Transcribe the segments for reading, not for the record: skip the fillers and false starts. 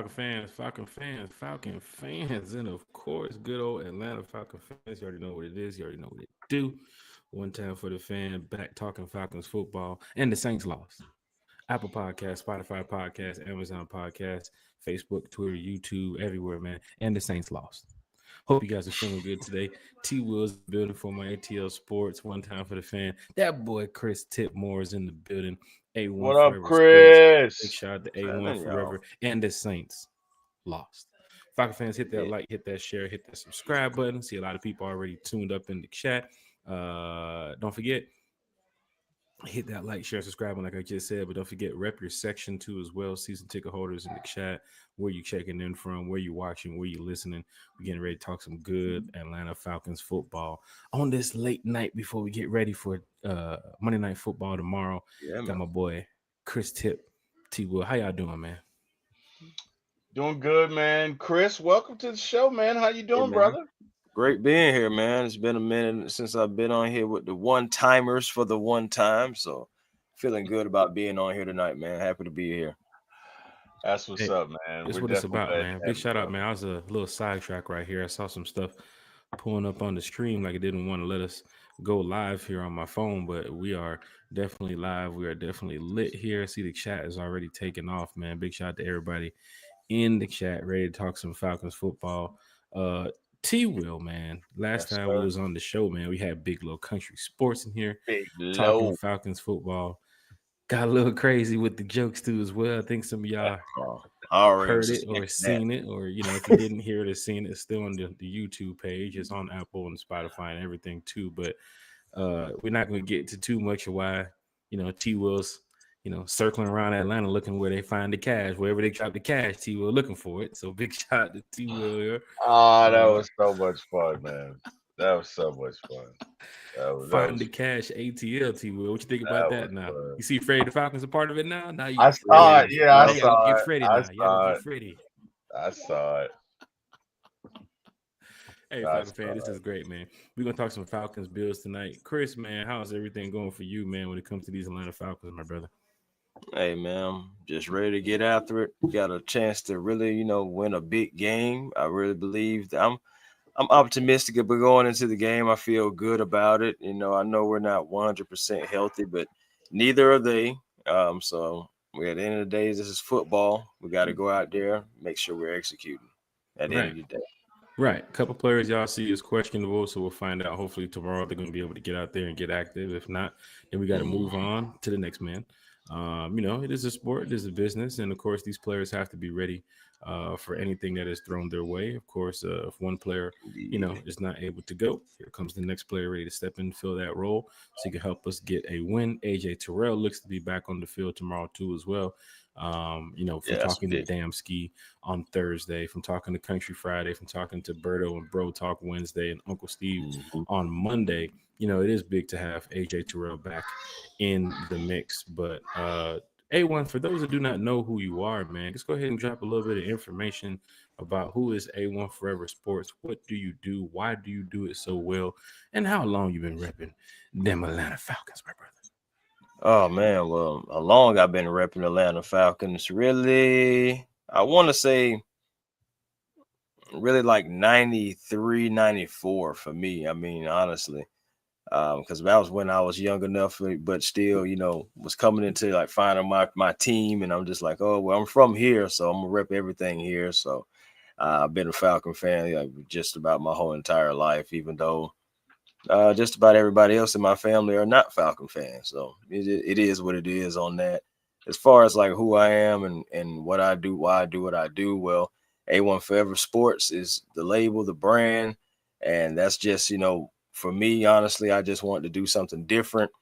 Falcon fans, and of course, good old Atlanta Falcon fans. You already know what it is. You already know what it do. One time for the fan, back talking Falcons football, and the Saints lost. Apple Podcast, Spotify Podcast, Amazon Podcast, Facebook, Twitter, YouTube, everywhere, man. And the Saints lost. Hope you guys are feeling good today. T Will's building for my ATL Sports. One time for the fan. That boy Chris Tipmore is in the building. A1 What up, Forever Sports. Big Chris? shout out to A1 Forever. And the Saints lost. Falcon fans, hit that like, hit that share, hit that subscribe button. See a lot of people already tuned up in the chat. Don't forget, hit that like, share, subscribe, like I just said. But don't forget, rep your section too as well. Season ticket holders in the chat. Where you checking in from? Where you watching? Where you listening? We're getting ready to talk some good Atlanta Falcons football on this late night before we get ready for Monday Night Football tomorrow. Yeah, got my boy Chris T. Will. How y'all doing, man? Doing good, man. Chris, welcome to the show, man. How you doing, brother? Great being here, man. It's been a minute since I've been on here with the one-timers for the one time, so feeling good about being on here tonight, man. Happy to be here. That's what's up, man. That's what it's about, man. Big shout out, man. I was a little sidetrack right here. I saw some stuff pulling up on the stream like it didn't want to let us go live here on my phone, but we are definitely live. We are definitely lit here. I see the chat is already taking off, man. Big shout out to everybody in the chat, ready to talk some Falcons football. T Will, man. Last time we was on the show, man, we had Big Low Country Sports in here talking Falcons football. Got a little crazy with the jokes too as well. I think some of y'all heard it or seen it, or if you didn't hear it or seen it, it's still on the YouTube page. It's on Apple and Spotify and everything too. But we're not going to get to too much of why T Will's circling around Atlanta looking where they find the cash. Wherever they drop the cash, T Will looking for it. So big shout out to T Will here. That was so much fun, man. That was so much fun. Find the cash ATL, T Will. What you think about that now? Fun. You see Freddie the Falcons a part of it now? Now you I saw it. Yeah, I saw it. Freddie now. Y'all get Freddie. I saw it. Hey, Falcon fan, this is great, man. We're going to talk some Falcons Bills tonight. Chris, man, how's everything going for you, man, when it comes to these Atlanta Falcons, my brother? Hey, man, I'm just ready to get after it. Got a chance to really, win a big game. I really believe that I'm optimistic about going into the game. I feel good about it. I know we're not 100% healthy, but neither are they. So at the end of the day, this is football. We got to go out there, make sure we're executing at the end of the day. Right. A couple players y'all see is questionable, so we'll find out. Hopefully tomorrow they're going to be able to get out there and get active. If not, then we got to move on to the next man. It is a sport, it is a business, and of course these players have to be ready for anything that is thrown their way. Of course, if one player, is not able to go, here comes the next player ready to step in and fill that role, so he can help us get a win. AJ Terrell looks to be back on the field tomorrow too as well. From talking to Damski on Thursday, from talking to Country Friday, from talking to Berto and Bro Talk Wednesday, and Uncle Steve on Monday. It is big to have AJ Terrell back in the mix. But A1, for those that do not know who you are, man, just go ahead and drop a little bit of information about who is A1 Forever Sports. What do you do? Why do you do it so well? And how long you been repping them Atlanta Falcons, my brother? Oh, man. Well, how long I've been repping Atlanta Falcons? Really, I want to say really like 93, 94 for me. I mean, honestly. Because that was when I was young enough, but still, was coming into like finding my team, and I'm just like, oh, well, I'm from here, so I'm gonna rep everything here. So I've been a Falcon fan like just about my whole entire life, even though just about everybody else in my family are not Falcon fans. So it is what it is on that. As far as like who I am and what I do, why I do what I do, well, A1 Forever Sports is the label, the brand, and that's just, for me, honestly, I just wanted to do something different.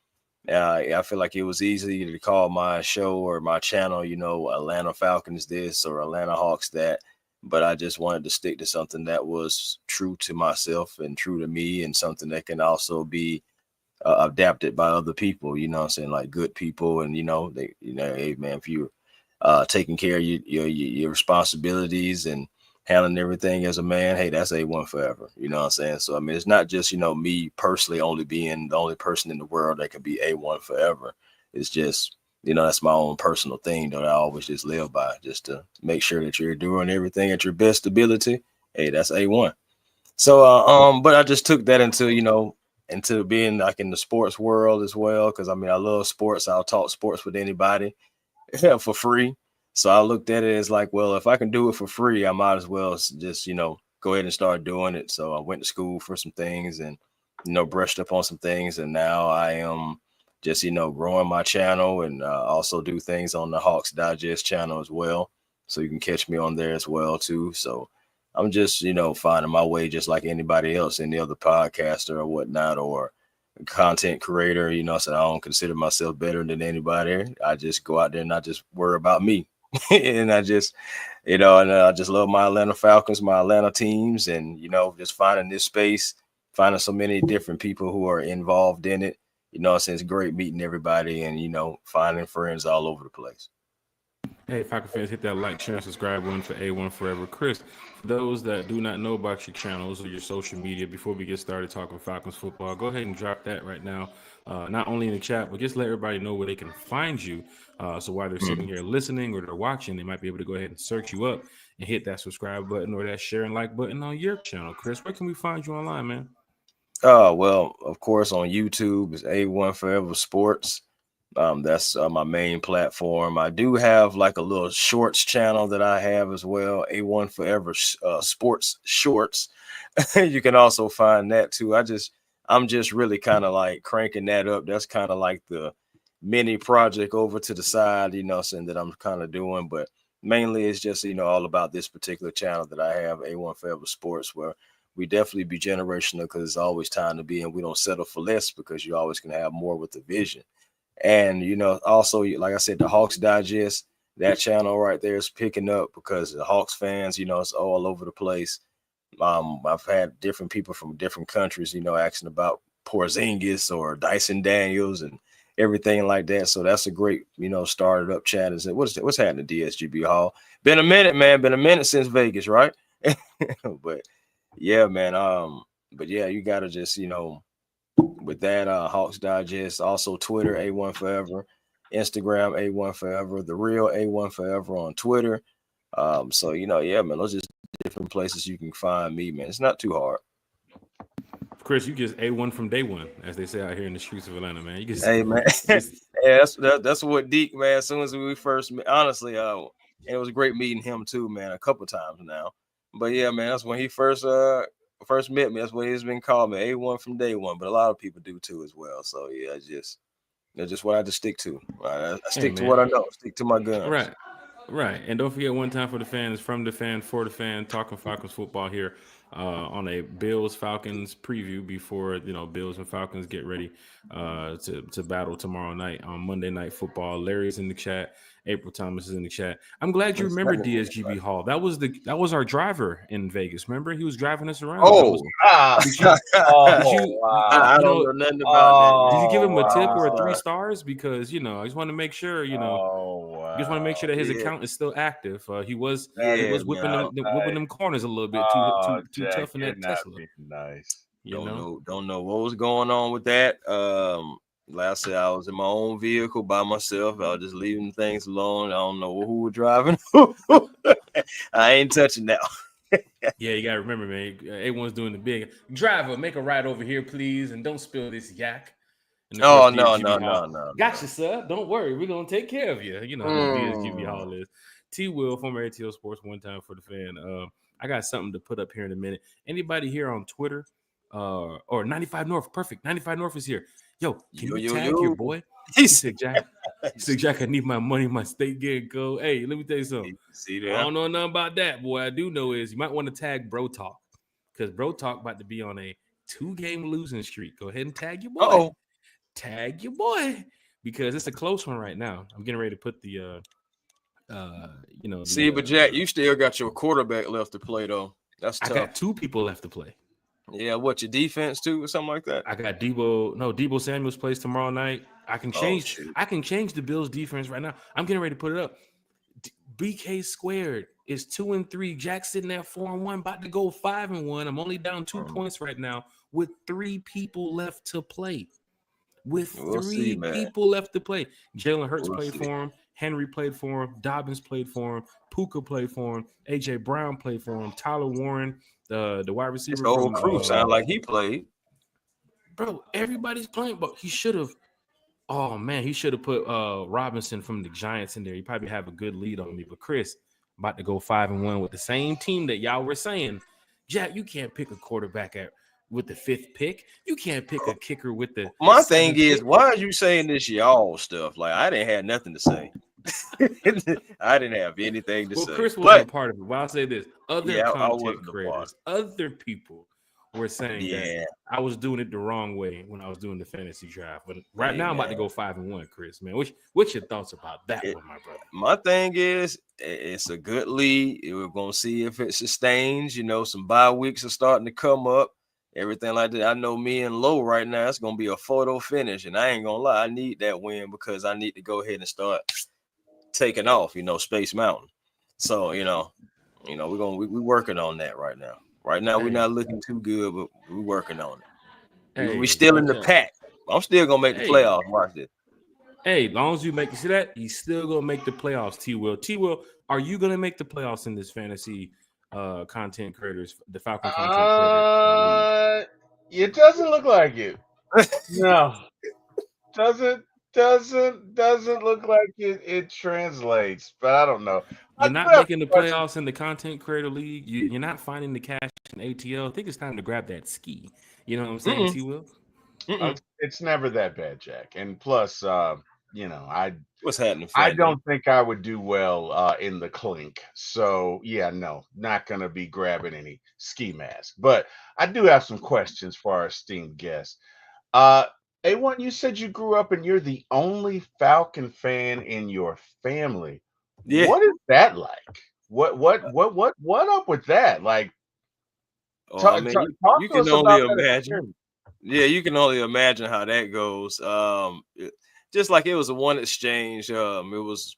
I feel like it was easy to call my show or my channel, Atlanta Falcons this or Atlanta Hawks that. But I just wanted to stick to something that was true to myself and true to me, and something that can also be adapted by other people, what I'm saying, like good people. And, hey, man, if you're taking care of your responsibilities and handling everything as a man, hey, that's A1 forever. You know what I'm saying? So, I mean, it's not just, me personally only being the only person in the world that can be A1 forever. It's just, that's my own personal thing that I always just live by, just to make sure that you're doing everything at your best ability. Hey, that's A1. So, but I just took that into being like in the sports world as well. Cause I mean, I love sports. I'll talk sports with anybody for free. So I looked at it as like, well, if I can do it for free, I might as well just, go ahead and start doing it. So I went to school for some things and, brushed up on some things. And now I am just, growing my channel and also do things on the Hawks Digest channel as well. So you can catch me on there as well, too. So I'm just, finding my way just like anybody else, any other podcaster or whatnot, or content creator, so I don't consider myself better than anybody. I just go out there and I just worry about me. And I just, and I just love my Atlanta Falcons, my Atlanta teams, and, just finding this space, finding so many different people who are involved in it. So it's great meeting everybody and, finding friends all over the place. Hey, Falcon fans, hit that like, share, and subscribe button for A1 Forever. Chris, for those that do not know about your channels or your social media, before we get started talking Falcons football, go ahead and drop that right now, not only in the chat, but just let everybody know where they can find you. So while they're sitting here listening or they're watching, they might be able to go ahead and search you up and hit that subscribe button or that share and like button on your channel. Chris, where can we find you online, man? Well, of course, on YouTube is A1 Forever Sports. That's my main platform. I do have like a little shorts channel that I have as well, A1 Forever Sports Shorts. You can also find that too. I'm just really kind of like cranking that up. That's kind of like the mini project over to the side, saying that I'm kind of doing, but mainly it's just, all about this particular channel that I have, A1 Forever Sports, where we definitely be generational because it's always time to be, and we don't settle for less because you always can have more with the vision. And, also, like I said, the Hawks Digest, that channel right there is picking up because the Hawks fans, it's all over the place. I've had different people from different countries, asking about Porzingis or Dyson Daniels and everything like that. So that's a great, started up chat. Is what's happening, DSGB Hall? Been a minute, man. Been a minute since Vegas, right? But yeah, man. But yeah, you gotta just, with that, Hawks Digest, also Twitter, A1 Forever, Instagram, A1 Forever, the real A1 Forever on Twitter. So yeah, man, those are just different places you can find me, man. It's not too hard. Chris, you just A1 from day one, as they say out here in the streets of Atlanta, man. You just, hey, man. Yeah, that's what Deke, man. As soon as we first met, honestly, it was great meeting him too, man, a couple times now. But yeah, man, that's when he first met me. That's what he's been called, me, A1 from day one. But a lot of people do too as well. So yeah, that's just what I just stick to. Right? I stick to what I know. Stick to my guns. Right. And don't forget, one time for the fans, from the fan, for the fan, talking Falcons football here on a Bills-Falcons preview before, Bills and Falcons get ready to battle tomorrow night on Monday Night Football. Larry's in the chat. April Thomas is in the chat. I'm glad you remember DSGB Hall. That was our driver in Vegas. Remember, he was driving us around. Did you I don't know nothing about that. Did you give him a tip or 3 stars? Because I just want to make sure just want to make sure that his account is still active. He was whipping them corners a little bit too tough in that Tesla. Nice. Don't know what was going on with that. Like I said, I was in my own vehicle by myself. I was just leaving things alone. I don't know who was driving. I ain't touching that. Yeah, you gotta remember, man. A1's doing the big driver. Make a ride over here, please, and don't spill this yak. No. Gotcha, sir. Don't worry, we're gonna take care of you. You know how DSGB Hall is. T Will, former ATL Sports, one time for the fan. I got something to put up here in a minute. Anybody here on Twitter? Or 95 North, perfect. 95 North is here. Yo, can you tag your boy? He said, Jack, I need my money, my state getting go. Hey, let me tell you something. I don't know nothing about that, boy. I do know is you might want to tag Bro Talk because Bro Talk about to be on a 2-game losing streak. Go ahead and tag your boy. Tag your boy because it's a close one right now. I'm getting ready to put the but Jack, you still got your quarterback left to play though. That's tough. I got 2 people left to play. Yeah, what, your defense too, or something like that? I got Debo Samuels plays tomorrow night. I can change the Bills defense right now. I'm getting ready to put it up. BK squared is 2-3. Jack's sitting at 4-1, about to go 5-1. I'm only down 2 points right now with 3 people left to play. with We'll three see, man. people left to play. Jalen Hurts We'll played see. for him. Henry played for him. Dobbins played for him. Puka played for him. AJ Brown played for him. Tyler Warren, the wide receiver. This whole crew sound like he played. Bro, everybody's playing, but he should have. Oh man, he should have put Robinson from the Giants in there. He probably have a good lead on me. But Chris, about to go 5-1 with the same team that y'all were saying. Jack, you can't pick a quarterback with the 5th pick. You can't pick a kicker with the. My thing is, pick. why are you saying this y'all stuff? Like, I didn't have nothing to say. I didn't have anything to say. Chris wasn't a part of it. But I'll say this: other content creators, other people were saying that I was doing it the wrong way when I was doing the fantasy draft. But now I'm about to go 5-1, Chris. Man, what's your thoughts about that one, my brother? My thing is, it's a good lead. We're gonna see if it sustains. You know, some bye weeks are starting to come up. Everything like that. I know me and Low right now, it's gonna be a photo finish, and I ain't gonna lie, I need that win because I need to go ahead and start taking off. You know, Space Mountain. So we're working on that right now. Right now, we're not looking too good, but we're working on it. We're still in the pack. I'm still gonna make the playoffs. Watch this. Hey, as long as you see that, he's still gonna make the playoffs. T-Will, are you gonna make the playoffs in this fantasy? Content creators, the Falcon content creator. It doesn't look like it. No, doesn't look like it translates. But I don't know. You're not making the playoffs in the content creator league. You're not finding the cash in ATL. I think it's time to grab that ski. You know what I'm saying, T-Will? It's never that bad, Jack. And plus, what's happening? I don't think I would do well in the clink. So yeah, no, not gonna be grabbing any ski mask. But I do have some questions for our esteemed guest. A1, you said you grew up and you're the only Falcon fan in your family. Yeah. What is that like? What up with that? Like, you can only imagine. Yeah, you can only imagine how that goes. Just like it was a one exchange. It was,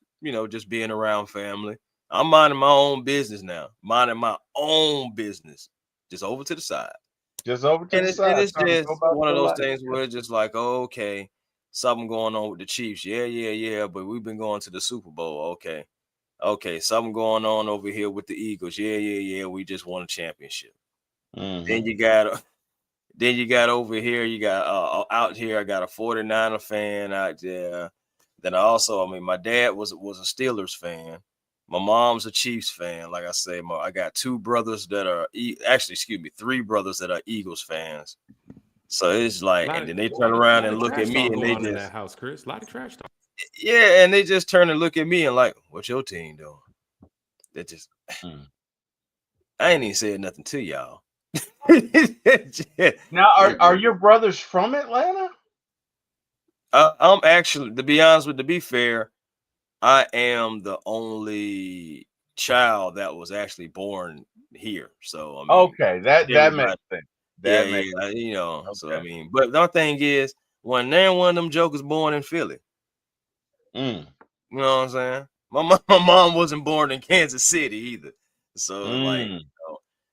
just being around family. I'm minding my own business now. Minding my own business. Just over to the side. Just over to the side. And it's just one of those things where it's just like, oh, okay, something going on with the Chiefs. Yeah. But we've been going to the Super Bowl. Okay. Something going on over here with the Eagles. Yeah. We just won a championship. Mm-hmm. Then you got over here, you got out here, I got a 49er fan out there. Then my dad was a Steelers fan. My mom's a Chiefs fan. Like I say, I got 2 brothers that are 3 brothers that are Eagles fans. So it's like, and then they turn around and look at me and they just in that house, Chris. A lot of trash talk. Yeah, and they just turn and look at me and like, what's your team doing? They just I ain't even said nothing to y'all. Now, are your brothers from Atlanta? I'm actually, to be fair, I am the only child that was actually born here. So okay, that makes sense. That makes sense. Okay. So but the thing is, when one of them jokers born in Philly, you know what I'm saying? My mom wasn't born in Kansas City either. So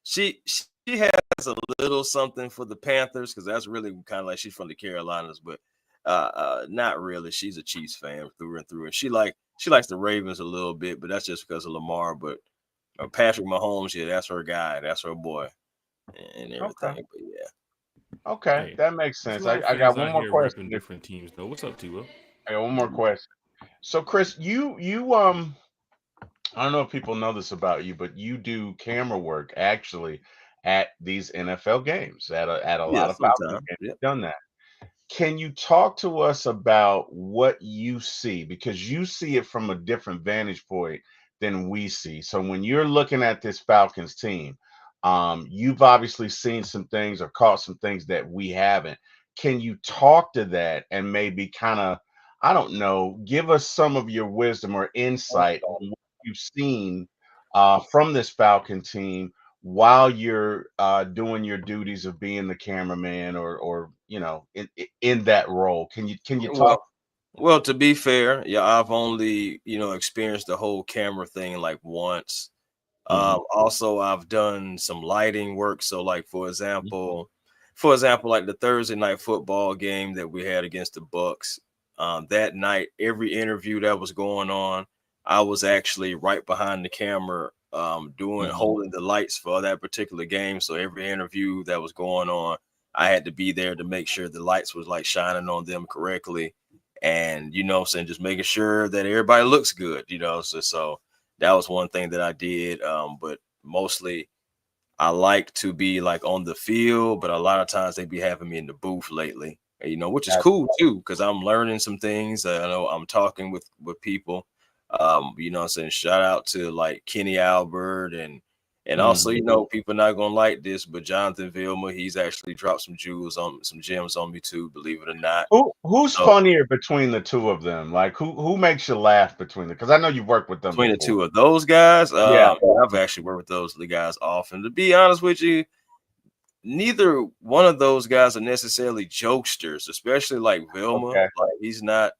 she has a little something for the Panthers because that's really kind of like she's from the Carolinas, but not really. She's a Chiefs fan through and through, and she likes the Ravens a little bit, but that's just because of Lamar. But Patrick Mahomes, yeah, that's her guy, that's her boy, and everything. Okay. But yeah, okay, that makes sense. I got one more question. Different teams, though. What's up, T-Will? I got one more question. So, Chris, you I don't know if people know this about you, but you do camera work actually at these NFL games at a lot of Falcons games. You've done that. Can you talk to us about what you see? Because you see it from a different vantage point than we see. So when you're looking at this Falcons team, you've obviously seen some things or caught some things that we haven't. Can you talk to that and maybe kind of, I don't know, give us some of your wisdom or insight on what you've seen from this Falcon team while you're doing your duties of being the cameraman or in that role? Can you talk? Well, to be fair, yeah, I've only experienced the whole camera thing like once. Also, I've done some lighting work. So, like for example, for example, like the Thursday night football game that we had against the Bucks, that night, every interview that was going on, I was actually right behind the camera, holding the lights for that particular game. So every interview that was going on, I had to be there to make sure the lights was like shining on them correctly. And, saying just making sure that everybody looks good, so that was one thing that I did. But mostly I like to be like on the field, but a lot of times they be having me in the booth lately, which is cool too, because I'm learning some things. I know I'm talking with people. Saying shout out to like Kenny Albert and also, people not gonna like this, but Jonathan Vilma, he's actually dropped some gems on me too, believe it or not. Who's funnier between the two of them? Like who makes you laugh between them? Because I know you've worked with them between before. The two of those guys. Yeah. I've actually worked with those guys often. To be honest with you, neither one of those guys are necessarily jokesters, especially like Vilma. Okay. Like he's not.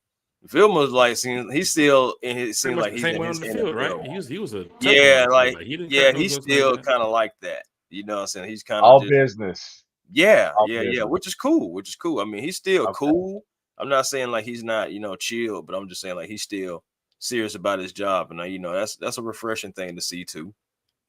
Vilma's like he's still in his Pretty seems much like the he's same in way his on the field, NFL. right? He was a tough Yeah, one, like he didn't yeah, crack no he's jokes still like that. kind of like that. You know what I'm saying? He's kind of All just business. yeah, All yeah, business. which is cool. I mean, he's still Okay. cool. I'm not saying like he's not, chill, but I'm just saying like he's still serious about his job. And that's a refreshing thing to see too.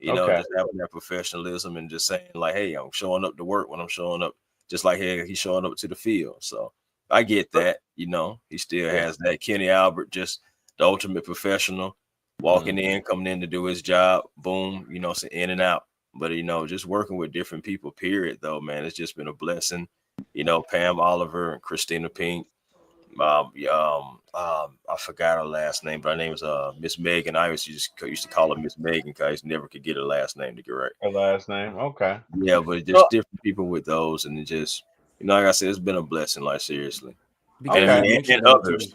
Okay. Just having that professionalism and just saying like, hey, I'm showing up to work when I'm showing up, just like hey, he's showing up to the field. So I get that, he still has that. Kenny Albert, just the ultimate professional, walking in, coming in to do his job, boom, so in and out. But just working with different people, period, though, man, it's just been a blessing. Pam Oliver and Christina Pink. I forgot her last name, but her name was Miss Megan. I used to call her Miss Megan because I never could get her last name to get right. Her last name, okay. Yeah, but just different people with those, and it just like I said, it's been a blessing, like seriously. And others.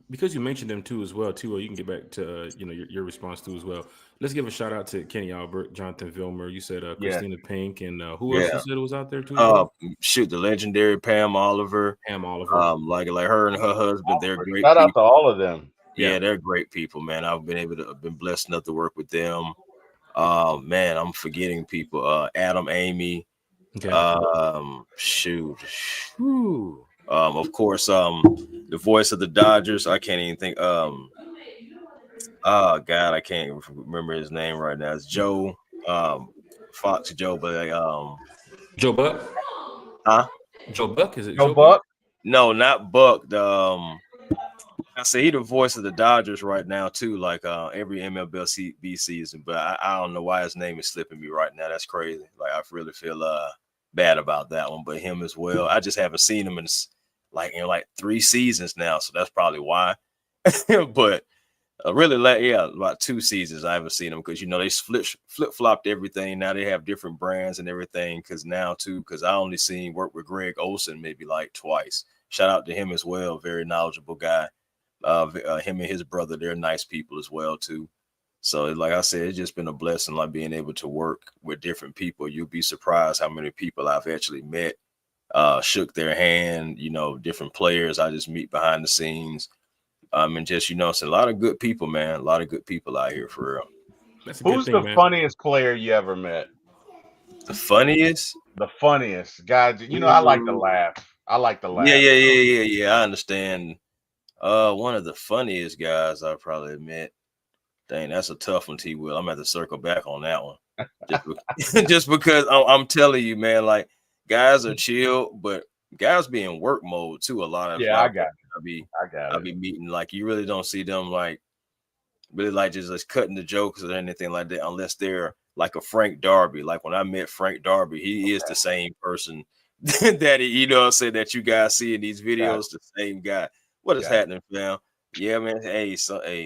Because you mentioned them too as well, too. You can get back to your response too as well. Let's give a shout out to Kenny Albert, Jonathan Vilmer. You said Christina Pink, and who else you said was out there too? The legendary Pam Oliver. Pam Oliver. Like her and her husband, they're great. Shout out to all of them. Yeah, they're great people, man. I've been blessed enough to work with them. Man, I'm forgetting people. Adam, Amy. Okay. Of course, the voice of the Dodgers. I can't even think. Oh God, I can't remember his name right now. It's Joe, Fox Joe, but Joe Buck. Huh? Joe Buck, is it Joe Buck? No, not Buck. I say he the voice of the Dodgers right now too, like every MLB season. But I don't know why his name is slipping me right now. That's crazy. Like I really feel bad about that one. But him as well. I just haven't seen him in 3 seasons now, so that's probably why. But really, about 2 seasons I haven't seen him because they flip flopped everything. Now they have different brands and everything. Because I only seen work with Greg Olson maybe like twice. Shout out to him as well. Very knowledgeable guy. Him and his brother, they're nice people as well too. So like I said, it's just been a blessing, like being able to work with different people. You'll be surprised how many people I've actually met, shook their hand, different players I just meet behind the scenes. And just, it's a lot of good people, man. A lot of good people out here for real. Who's the funniest player you ever met? The funniest? The funniest. Guys, I like to laugh. Yeah. I understand. One of the funniest guys I probably met. Dang, that's a tough one, T. Will. I'm gonna have to circle back on that one. Just because I'm telling you, man, like guys are chill, but guys be in work mode too. A lot of I got it. I'll be meeting like you really don't see them like really like just cutting the jokes or anything like that unless they're like a Frank Darby. Like when I met Frank Darby, he is the same person that he, that you guys see in these videos, the same guy. What is happening, fam? Yeah, man. Hey,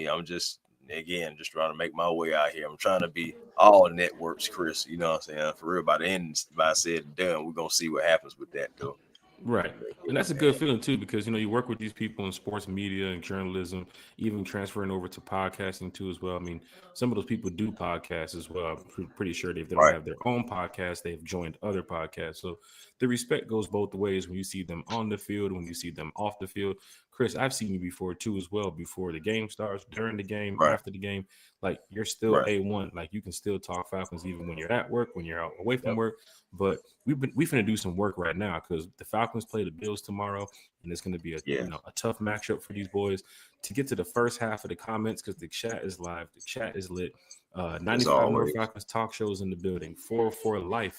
I'm just trying to make my way out here. I'm trying to be all networks, Chris. You know what I'm saying? For real, by the end, by said and done, we're gonna see what happens with that, though. Right. And that's a good feeling too, because you work with these people in sports media and journalism, even transferring over to podcasting too as well. I mean, some of those people do podcasts as well. I'm pretty sure if they don't have their own podcast, they've joined other podcasts. So the respect goes both ways when you see them on the field, when you see them off the field. Chris, I've seen you before too, as well. Before the game starts, during the game, Right. after the game, like you're still Right. A1. Like you can still talk Falcons even when you're at work, when you're out away from Yep. work. But we finna do some work right now because the Falcons play the Bills tomorrow, and it's gonna be a Yeah. a tough matchup for these boys. To get to the first half of the comments, because the chat is live, the chat is lit. 95 North always. Falcons talk shows in the building. 404 Life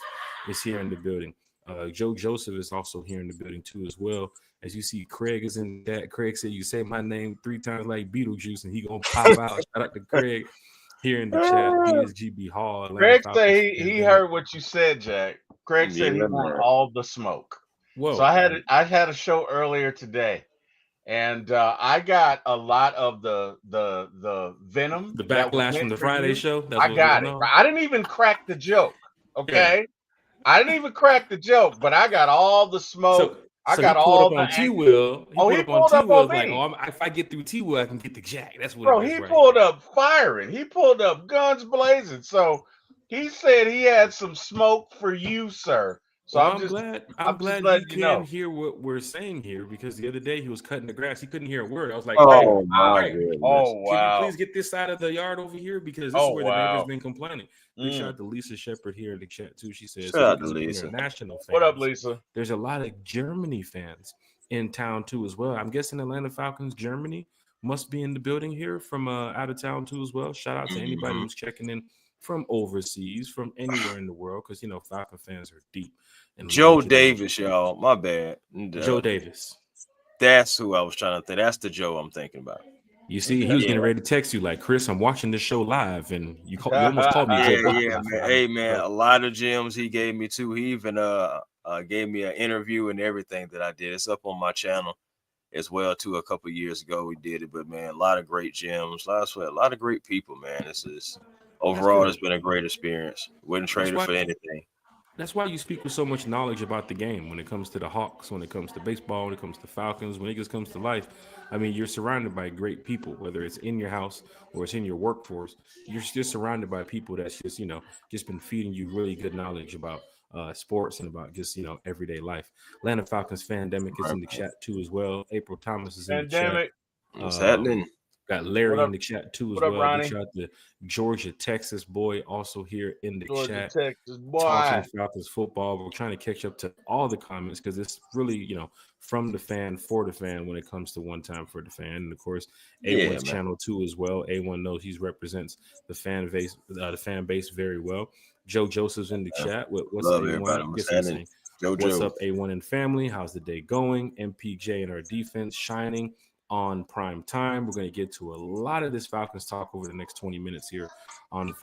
is here in the building. Joe Joseph is also here in the building too, as well. As you see, Craig is in that. Craig said, "You say my name 3 times like Beetlejuice, and he gonna pop out." Shout out to Craig here in the chat. BSGB Hall, Atlanta Greg Falcons said he pandemic. heard what you said, Jack. Craig said he Yeah, want man. all the smoke. Whoa! So I had a show earlier today, and I got a lot of the venom, the that was backlash from meant the for Friday you. show. That's I what's got going it. on. I didn't even crack the joke. Okay, I didn't even crack the joke, but I got all the smoke. I So got he pulled all up the on T angst. Will. He Oh, pulled he up on pulled T up Will. on Like, me. if I get through T Will, I can get the Jack. That's what Bro, it is, he right? pulled up firing. He pulled up guns blazing. So he said he had some smoke for you, sir. So Well, I'm I'm just glad he letting you can know. hear what we're saying here, because the other day he was cutting the grass. He couldn't hear a word. I was like, Oh my Craig, goodness. Oh can you wow. please get this side of the yard over here? Because this is Oh where the neighbor's wow. been complaining. Big shout out to Lisa Shepard here in the chat too. She says, Shout out to speaking of Lisa. international fans, What up, Lisa? there's a lot of Germany fans in town too as well. I'm guessing Atlanta Falcons Germany must be in the building here from out of town too as well. Shout out to anybody Mhm. who's checking in from overseas, from anywhere in the world, because Falcon fans are deep. And Joe legendary. Davis, y'all. My bad. Joe Davis. That's who I was trying to think. That's the Joe I'm thinking about. You see, he Okay. was getting ready to text you like, Chris, I'm watching this show live, and you almost called me Joe Yeah, Buck. man. Hey, man, a lot of gems he gave me too. He even gave me an interview and everything that I did. It's up on my channel as well too. A couple years ago we did it, but man, a lot of great gems. A lot of great people, man. This is overall, it's been a great experience. Wouldn't trade it for anything. That's why you speak with so much knowledge about the game when it comes to the Hawks, when it comes to baseball, when it comes to Falcons, when it just comes to life. I mean, you're surrounded by great people, whether it's in your house or it's in your workforce. You're just surrounded by people that's just, just been feeding you really good knowledge about sports and about just, everyday life. Atlanta Falcons Fandemic is in the chat too as well. April Thomas is in the chat. Pandemic. What's happening? Got Larry What up? in the chat too as What up, well. Ronnie? Big shout out to Georgia, Texas boy, also here in the Georgia, chat. Texas, boy. Talking Falcons football. We're trying to catch up to all the comments because it's really, from the fan for the fan when it comes to One Time for the Fan. And of course, A1's channel too as well. A1 knows he represents the fan base very well. Joe Joseph's in the chat. What's Love A1? everybody. I'm What's guessing happening? what's up, A1 and family? How's the day going? MPJ and our defense shining on prime time. We're going to get to a lot of this Falcons talk over the next 20 minutes here on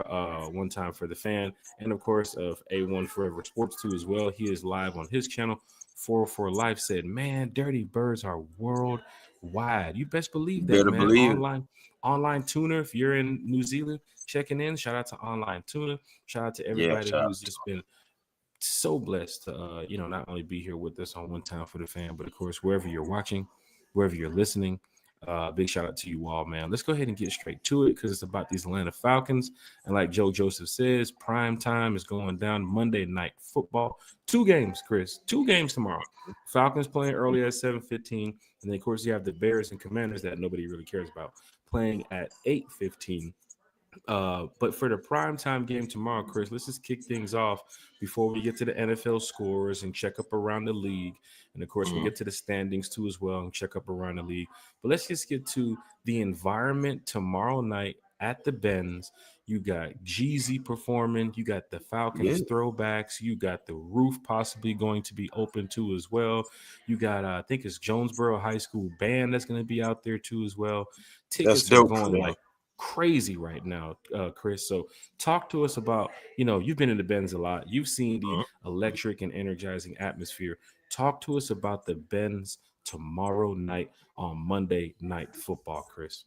One Time for the Fan, and of course of A1 Forever Sports too as well. He is live on his channel. 404 Life said, "Man, Dirty Birds are worldwide." You best believe that, Better man. believe Online tuner. If you're in New Zealand checking in, shout out to Online Tuner. Shout out to everybody who's just been so blessed to not only be here with us on One Time for the Fan, but of course wherever you're watching, wherever you're listening. Big shout out to you all, man. Let's go ahead and get straight to it because it's about these Atlanta Falcons. And like Joe Joseph says, prime time is going down. Monday Night Football. 2 games, Chris. 2 games tomorrow. Falcons playing early at 7:15. And then, of course, you have the Bears and Commanders that nobody really cares about playing at 8:15. But for the primetime game tomorrow, Chris, let's just kick things off before we get to the NFL scores and check up around the league. And of course, we'll get to the standings too as well and check up around the league. But let's just get to the environment tomorrow night at the Benz. You got Jeezy performing. You got the Falcons throwbacks. You got the roof possibly going to be open too as well. You got, I think it's Jonesboro High School band that's going to be out there too as well. Tickets are going like crazy right now, Chris. So talk to us about, you've been in the Benz a lot. You've seen the electric and energizing atmosphere. Talk to us about the Benz tomorrow night on Monday Night Football, Chris.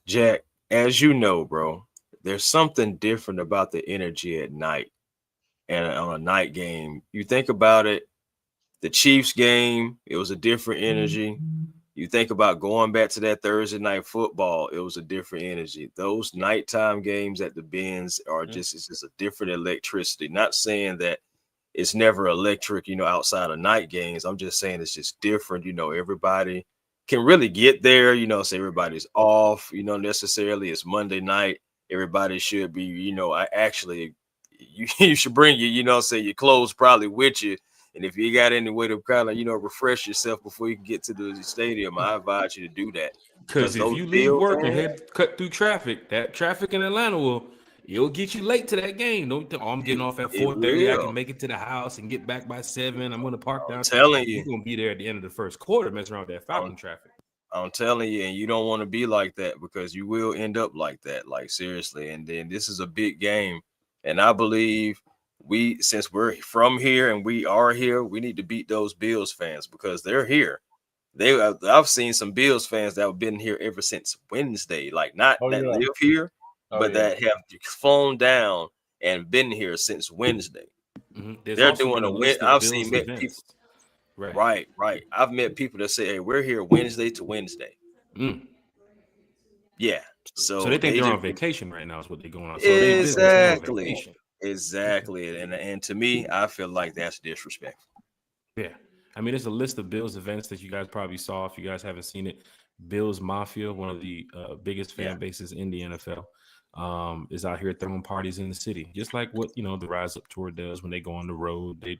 Jack, as you know, bro, there's something different about the energy at night and on a night game. You think about it, the Chiefs game, it was a different energy. You think about going back to that Thursday night football, it was a different energy. Those nighttime games at the Benz are it's just a different electricity. Not saying that it's never electric, outside of night games. I'm just saying it's just different. Everybody can really get there. Say everybody's off. Necessarily it's Monday night. Everybody should be. I actually, you should bring say your clothes probably with you. And if you got any way to kind of, refresh yourself before you can get to the stadium, I advise you to do that. Because if those you leave Bills work and fans, cut through traffic, that traffic in Atlanta it'll get you late to that game. Don't think, I'm getting off at it 4:30. I will. can make it to the house and get back by 7. I'm gonna park I'm downtown. telling You're you. gonna be there at the end of the first quarter, messing around with that Falcon I'm, traffic. I'm telling you, and you don't want to be like that because you will end up like that, like seriously. And then this is a big game, and I believe since we're from here and we are here, we need to beat those Bills fans because they're here. I've seen some Bills fans that have been here ever since Wednesday, like not Oh that yeah. live here, Oh but yeah. that have flown down and been here since Wednesday. There's They're also doing been a a win. list of I've Bills seen met people. events. Right. Right. I've met people that say, "Hey, we're here Wednesday to Wednesday." Mm. Yeah. So they So think they they're just on vacation right now is what they're going on. So it ain't business, they on exactly, vacation. and to me, I feel like that's disrespectful. Yeah. I mean, there's a list of Bills events that you guys probably saw. If you guys haven't seen it, Bills Mafia, one of the biggest Yeah. fan bases in the NFL, is out here throwing parties in the city, just like what the Rise Up Tour does when they go on the road. They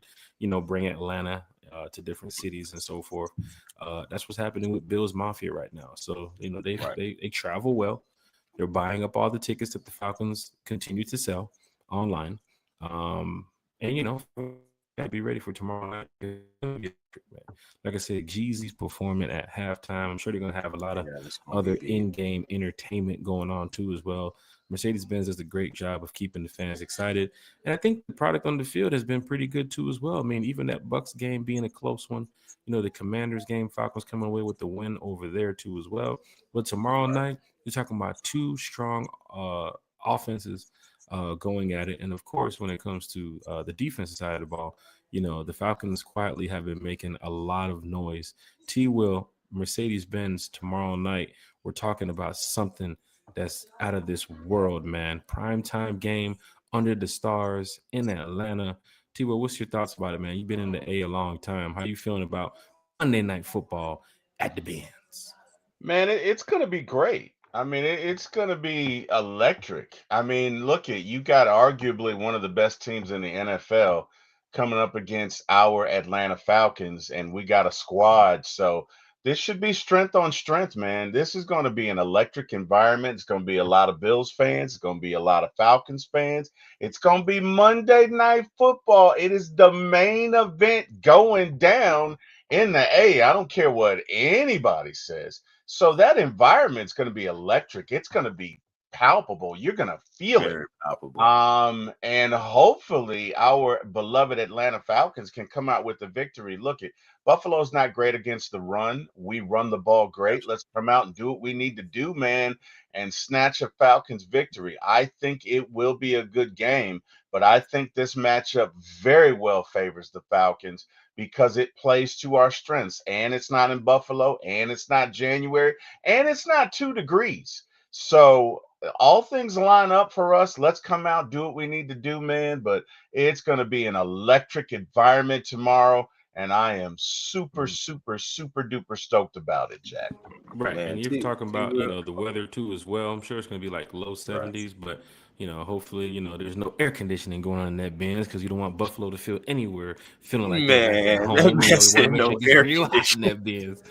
bring Atlanta to different cities and so forth. That's what's happening with Bills Mafia right now. So Right. they travel well. They're buying up all the tickets that the Falcons continue to sell online, and be ready for tomorrow night. Like I said, Jeezy's performing at halftime. I'm sure they're gonna have a lot of Yeah, that's gonna other be big. in-game entertainment going on too as well. Mercedes-Benz does a great job of keeping the fans excited, and I think the product on the field has been pretty good too as well. I mean, even that Bucks game being a close one, the Commanders game, Falcons coming away with the win over there too as well. But tomorrow night, you're talking about two strong offenses going at it, and of course, when it comes to the defensive side of the ball, the Falcons quietly have been making a lot of noise. T. Will, Mercedes-Benz tomorrow night, we're talking about something that's out of this world, man. Primetime game under the stars in Atlanta. T. Will, what's your thoughts about it, man? You've been in the A a long time. How you feeling about Monday Night Football at the Benz? Man, it's gonna be great. I mean, it's gonna be electric. I mean, look at you got arguably one of the best teams in the NFL coming up against our Atlanta Falcons, and we got a squad. So this should be strength on strength, man. This is going to be an electric environment. It's going to be a lot of Bills fans. It's going to be a lot of Falcons fans. It's going to be Monday Night Football. It is the main event going down in the A. I don't care what anybody says. So that environment's going to be electric. It's going to be palpable. You're going to feel it. Very palpable. And hopefully our beloved Atlanta Falcons can come out with the victory. Look, it Buffalo's not great against the run. We run the ball great. Let's come out and do what we need to do, man, and snatch a Falcons victory. I think it will be a good game, but I think this matchup very well favors the Falcons because it plays to our strengths. And it's not in Buffalo, and it's not January, and it's not 2 degrees. So all things line up for us. Let's come out, do what we need to do, man. But it's going to be an electric environment tomorrow. And I am super, super, super duper stoked about it, Jack. Right, Man, and you're talking about Will. the weather too as well. I'm sure it's going to be like low Right. 70s, but hopefully there's no air conditioning going on in that Benz because you don't want Buffalo to feel anywhere feeling like they're back at Man, home. that We man want to said make sure no it gets air real hot in conditioning. that Benz.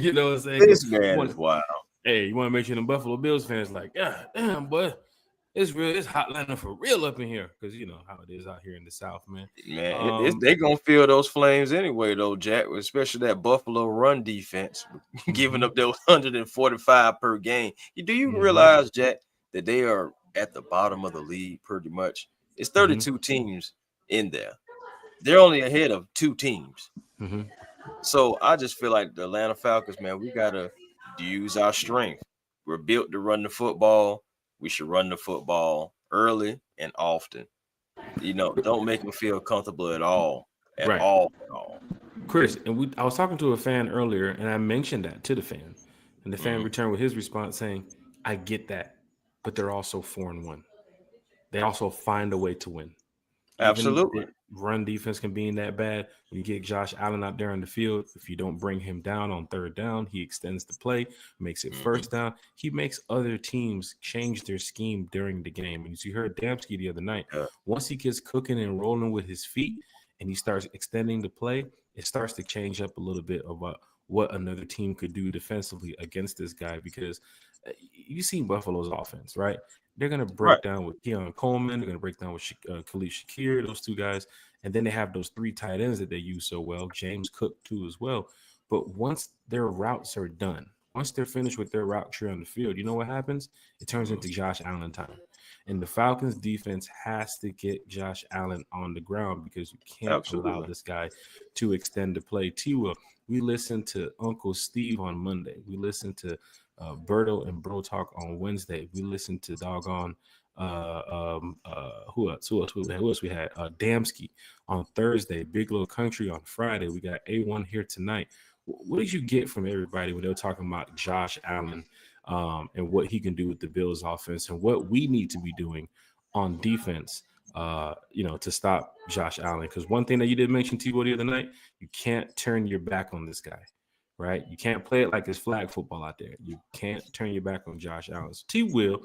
You know what I'm saying? 'Cause This man is wild. you want to make sure the Buffalo Bills fans like, yeah, damn, boy, it's hot Atlanta for real up in here because you know how it is out here in the South, man. Man, they gonna feel those flames anyway, though, Jack. Especially that Buffalo run defense, giving up those 145 per game. Do you realize, Jack, that they are at the bottom of the league pretty much? It's 32 teams in there. They're only ahead of 2 teams. Mm-hmm. So I just feel like the Atlanta Falcons, man, we gotta use our strength. We're built to run the football. We should run the football early and often. Don't make them feel comfortable at all. At Right. all. Chris, and I was talking to a fan earlier, and I mentioned that to the fan, and the fan returned with his response saying, "I get that, but they're also 4-1. They also find a way to win." Absolutely. Even run defense can be that bad. When you get Josh Allen out there on the field, if you don't bring him down on third down, he extends the play, makes it first down. He makes other teams change their scheme during the game. And as you heard Damsky the other night, once he gets cooking and rolling with his feet and he starts extending the play, it starts to change up a little bit about what another team could do defensively against this guy, because you see Buffalo's offense, right? They're going to break down with Keon Coleman. They're going to break down with Khalid Shakir, those two guys. And then they have those three tight ends that they use so well, James Cook too as well. But once their routes are done, once they're finished with their route tree on the field, you know what happens? It turns into Josh Allen time. And the Falcons defense has to get Josh Allen on the ground, because you can't allow this guy to extend the play. T-Will, we listened to Uncle Steve on Monday. We listened to Berto and Bro Talk on Wednesday. We listened to doggone who else we had? Damsky on Thursday, Big Little Country on Friday. We got A1 here tonight. What did you get from everybody when they were talking about Josh Allen and what he can do with the Bills offense, and what we need to be doing on defense, to stop Josh Allen? Because one thing that you did mention, T-Will, the other night, you can't turn your back on this guy. Right? You can't play it like it's flag football out there. You can't turn your back on Josh Allen. So T-Will,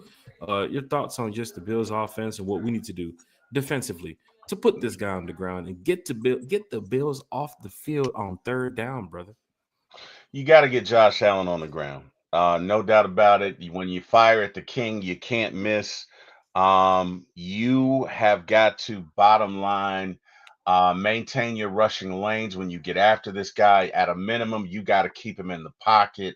your thoughts on just the Bills offense and what we need to do defensively to put this guy on the ground and get the Bills off the field on third down, brother. You got to get Josh Allen on the ground. No doubt about it. When you fire at the king, you can't miss. You have got to, bottom line, maintain your rushing lanes when you get after this guy. At a minimum, you got to keep him in the pocket.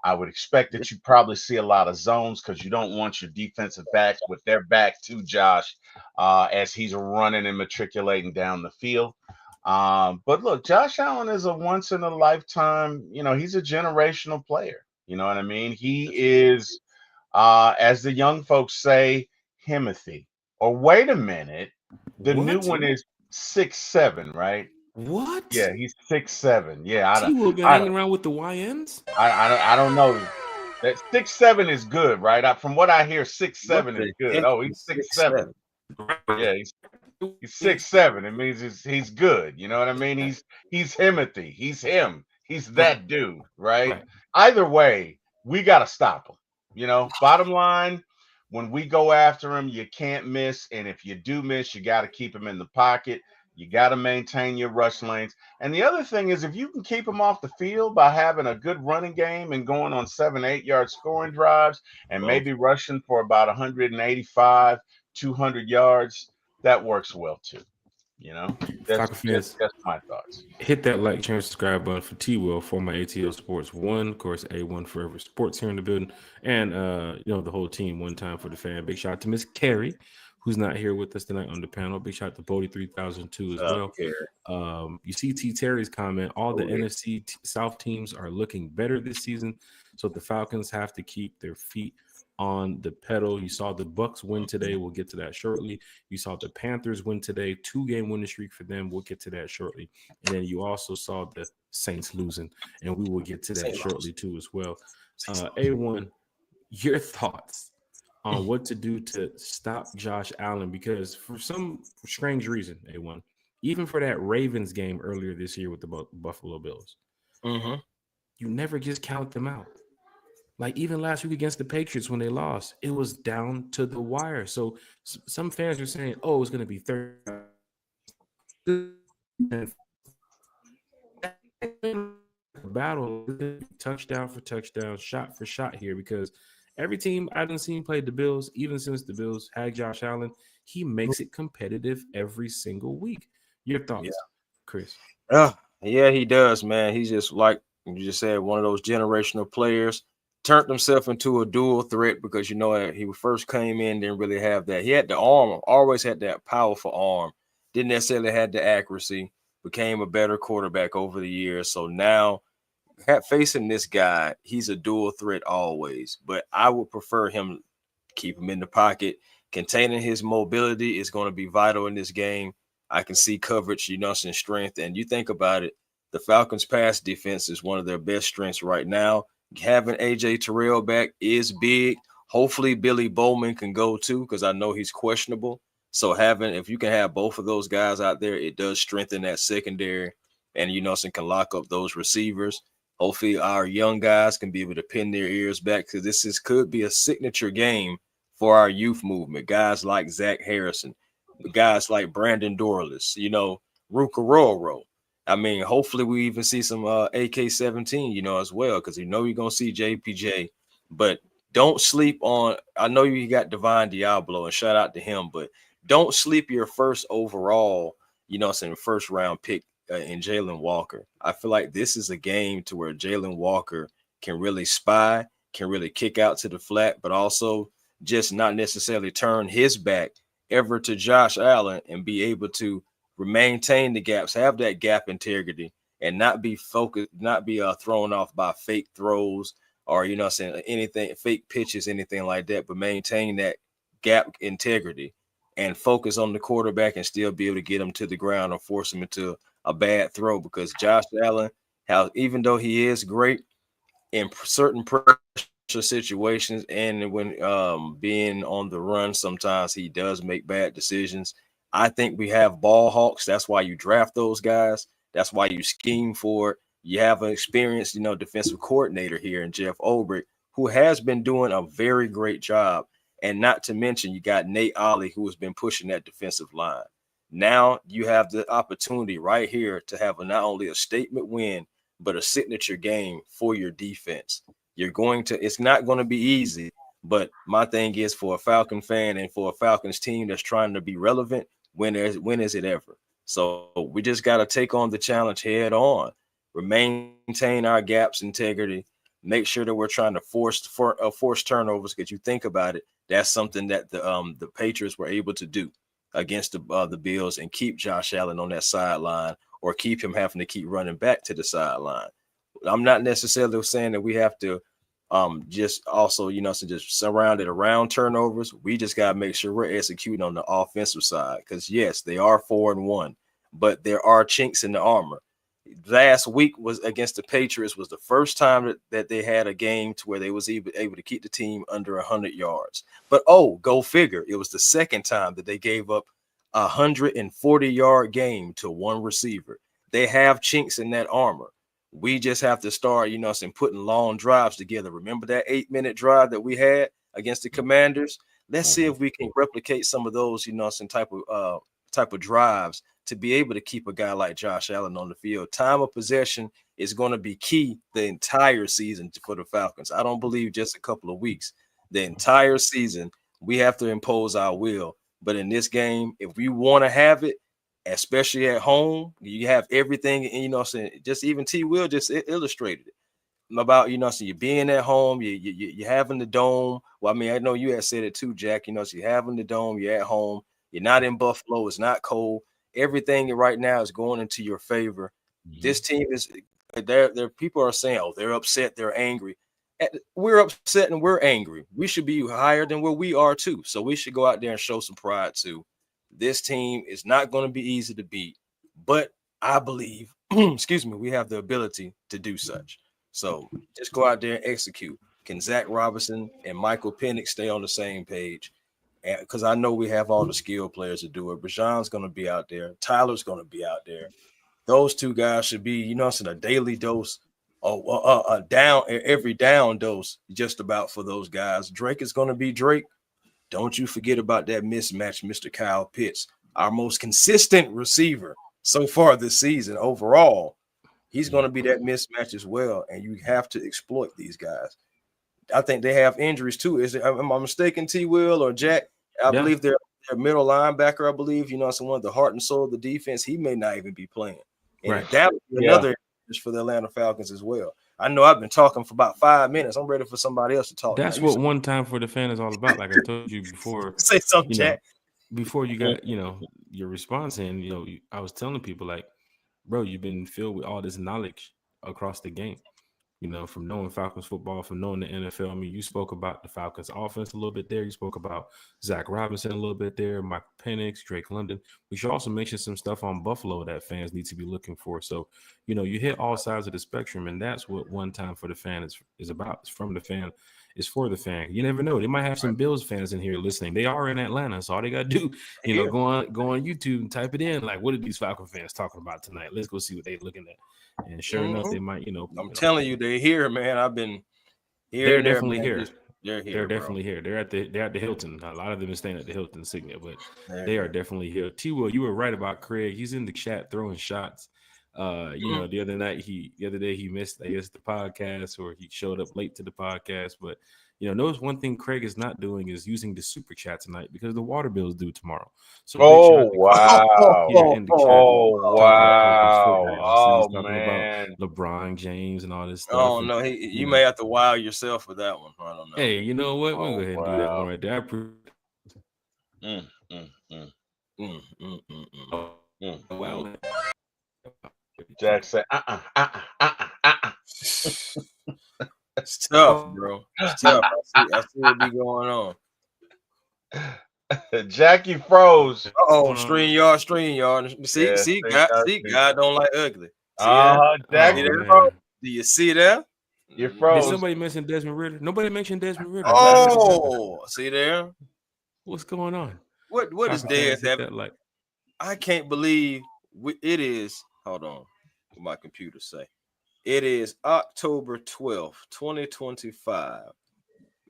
I would expect that you probably see a lot of zones, because you don't want your defensive backs with their back to Josh as he's running and matriculating down the field. But look, Josh Allen is a once in a lifetime, he's a generational player. You know what I mean? He is, as the young folks say, Himothy. Or wait a minute, the new one is 6'7", right? What? Yeah, he's 6'7". Yeah, T-Will been hanging around with the YNs. I don't know. That 6'7" is good, right? From what I hear, 6'7" is good. Oh, he's 6'7". Yeah, he's 6'7". It means he's good. You know what I mean? He's Himothy. He's him. He's that dude, right? Either way, we gotta stop him. Bottom line, when we go after him, you can't miss. And if you do miss, you got to keep him in the pocket. You got to maintain your rush lanes. And the other thing is, if you can keep him off the field by having a good running game and going on 7-8 yard scoring drives and maybe rushing for about 185, 200 yards, that works well too. That's my thoughts. Hit that like, share, and subscribe button for T-Will, former ATL Sports 1, of course, A1 Forever Sports here in the building, and the whole team one time for the fan. Big shout out to Miss Carrie, who's not here with us tonight on the panel. Big shout out to Bodie 3002 as well. You see T. Terry's comment, all the NFC South teams are looking better this season, so the Falcons have to keep their feet on the pedal. You saw the Bucks win today. We'll get to that shortly. You saw the Panthers win today. 2-game winning streak for them. We'll get to that shortly. And then you also saw the Saints losing, and we will get to that shortly too as well. A1, your thoughts on what to do to stop Josh Allen, because for some strange reason, A1, even for that Ravens game earlier this year with the Buffalo Bills, you never just count them out. Like even last week against the Patriots when they lost, it was down to the wire. So some fans are saying, "Oh, it's going to be 30." Battle, touchdown for touchdown, shot for shot here, because every team I done seen played the Bills, even since the Bills had Josh Allen, he makes it competitive every single week. Your thoughts, Chris? Yeah, he does, man. He's just, like you just said, one of those generational players. Turned himself into a dual threat, because he first came in, didn't really have that. He had the arm, always had that powerful arm, didn't necessarily have the accuracy, became a better quarterback over the years. So now facing this guy, he's a dual threat always, but I would prefer him keep him in the pocket. Containing his mobility is going to be vital in this game. I can see coverage, some strength. And you think about it, the Falcons pass defense is one of their best strengths right now. Having AJ Terrell back is big. Hopefully Billy Bowman can go too, because I know he's questionable. So if you can have both of those guys out there, it does strengthen that secondary, and can lock up those receivers. Hopefully, our young guys can be able to pin their ears back, because could be a signature game for our youth movement. Guys like Zach Harrison, guys like Brandon Dorless, Ruka. I mean, hopefully we even see some AK-17, as well, because you're going to see JPJ. But don't sleep on, I know you got Divine Diablo, and shout out to him, but don't sleep your first overall, first round pick in Jalen Walker. I feel like this is a game to where Jalen Walker can really spy, can really kick out to the flat, but also just not necessarily turn his back ever to Josh Allen, and be able to maintain the gaps, have that gap integrity, and not be focused, not be thrown off by fake throws or, anything, fake pitches, anything like that, but maintain that gap integrity and focus on the quarterback and still be able to get him to the ground or force him into a bad throw. Because Josh Allen, even though he is great in certain pressure situations and when being on the run, sometimes he does make bad decisions. I think we have ball hawks. That's why you draft those guys. That's why you scheme for it. You have an experienced, defensive coordinator here in Jeff Ulbrich, who has been doing a very great job. And not to mention, you got Nate Ollie, who has been pushing that defensive line. Now you have the opportunity right here to have not only a statement win, but a signature game for your defense. It's not going to be easy, but my thing is, for a Falcon fan and for a Falcons team that's trying to be relevant, when is it ever? So we just got to take on the challenge head on, maintain our gaps integrity, make sure that we're trying to force turnovers, because you think about it, that's something that the Patriots were able to do against the Bills, and keep Josh Allen on that sideline, or keep him having to keep running back to the sideline. I'm not necessarily saying that we have to just also, just surround it around turnovers. We just got to make sure we're executing on the offensive side, because yes, they are 4-1, but there are chinks in the armor. Last week was against the Patriots, was the first time that they had a game to where they was able to keep the team under 100 yards. But go figure, it was the second time that they gave up a 140-yard game to one receiver. They have chinks in that armor. We just have to start, putting long drives together. Remember that 8-minute drive that we had against the Commanders? Let's see if we can replicate some of those, some type of drives to be able to keep a guy like Josh Allen on the field. Time of possession is going to be key the entire season for the Falcons. I don't believe just a couple of weeks. The entire season, we have to impose our will. But in this game, if we want to have it, especially at home, you have everything, and just even T. Will just illustrated it about, you being at home, you having the dome. Well, I mean, I know you had said it too, Jack, so you're having the dome, you're at home, you're not in Buffalo, it's not cold. Everything right now is going into your favor. Mm-hmm. This team is there. People are saying, they're upset, they're angry. We're upset and we're angry. We should be higher than where we are too. So we should go out there and show some pride too. This team is not going to be easy to beat, but I believe, we have the ability to do such. So just go out there and execute. Can Zach Robinson and Michael Penix stay on the same page? Because I know we have all the skilled players to do it. Bajan's going to be out there. Tyler's going to be out there. Those two guys should be, a daily dose, a every down dose, just about for those guys. Drake is going to be Drake. Don't you forget about that mismatch, Mr. Kyle Pitts, our most consistent receiver so far this season overall. He's going to be that mismatch as well, and you have to exploit these guys. I think they have injuries too. Am I mistaken, T. Will or Jack? I believe their middle linebacker, I believe, someone the heart and soul of the defense, he may not even be playing. And right. That would be another issue for the Atlanta Falcons as well. I know I've been talking for about 5 minutes. I'm ready for somebody else to talk. That's what one time for the fan is all about. Like I told you before. Say something, Jack. Before you got, your response in, I was telling people like, bro, you've been filled with all this knowledge across the game. From knowing Falcons football, from knowing the NFL. I mean, you spoke about the Falcons offense a little bit there. You spoke about Zach Robinson a little bit there, Michael Penix, Drake London. We should also mention some stuff on Buffalo that fans need to be looking for. So, you hit all sides of the spectrum, and that's what one time for the fan is about. It's from the fan. It's for the fan. You never know. They might have some Bills fans in here listening. They are in Atlanta, so all they gotta do, go on YouTube and type it in. Like, what are these Falcon fans talking about tonight? Let's go see what they're looking at. And sure enough, they might, I'm telling you, they're here, man. I've been here. They're definitely here. They're here. They're definitely here. They're at the Hilton. A lot of them are staying at the Hilton Signet, but they are definitely here. T-Will, you were right about Craig. He's in the chat throwing shots. The other day he missed, I guess, the podcast, or he showed up late to the podcast. But notice one thing Craig is not doing is using the super chat tonight because the water bill is due tomorrow. So wow! Man, about LeBron James and all this stuff. Oh no, you may have to wow yourself with that one. I don't know. Hey, you know what? We'll go ahead and do that one right there. Wow. Jack said, It's tough, bro. It's tough. I see what be going on. Jackie froze. StreamYard. See, God don't like ugly. Jackie, do you see that? You froze. Did somebody mention Desmond Ridder? Nobody mentioned Desmond Ridder. Oh, see there? What's going on? What is Dez having? Like, I can't believe it is. Hold on. What my computer say? It is October 12th, 2025.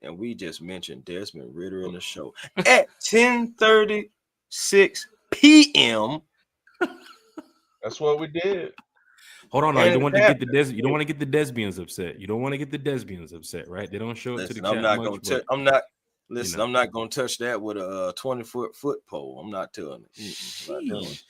And we just mentioned Desmond Ridder in the show at 10:36 p.m. That's what we did. Hold on, you don't want to get the Desbians upset. You don't want to get the Desbians upset, right? They don't show up to the chat. I'm not gonna touch that with a 20-foot pole. I'm not telling it.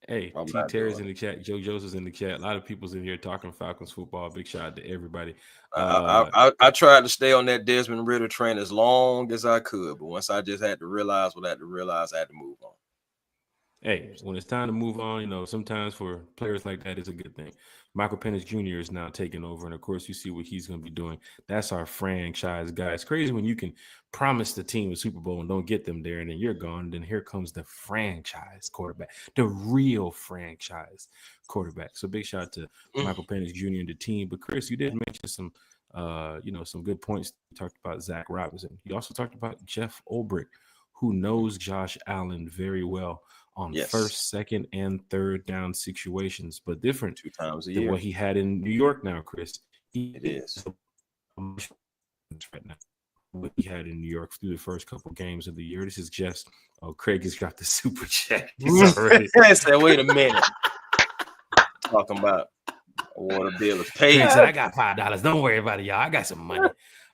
Hey, T. Terry's in the chat. Joe Joseph's in the chat. A lot of people's in here talking Falcons football. Big shout out to everybody. I tried to stay on that Desmond Ridder train as long as I could, but once I just had to realize I had to move on. Hey, when it's time to move on, sometimes for players like that, it's a good thing. Michael Penix Jr. is now taking over, and of course, you see what he's going to be doing. That's our franchise guy. It's crazy when you can promise the team a Super Bowl and don't get them there, and then you're gone. Then here comes the franchise quarterback, the real franchise quarterback. So big shout out to Michael Penix Jr. and the team. But Chris, you did mention some, some good points. You talked about Zach Robinson. You also talked about Jeff Ulbrich, who knows Josh Allen very well on first, second, and third down situations, but different 2 times a than year. what he had in New York now, Chris. It is right now what he had in New York through the first couple games of the year. This is Jeff's. Oh, Craig has got the super chat. I said, wait a minute. Talking about water bill is paid. Craig said, I got $5. Don't worry about it, y'all. I got some money.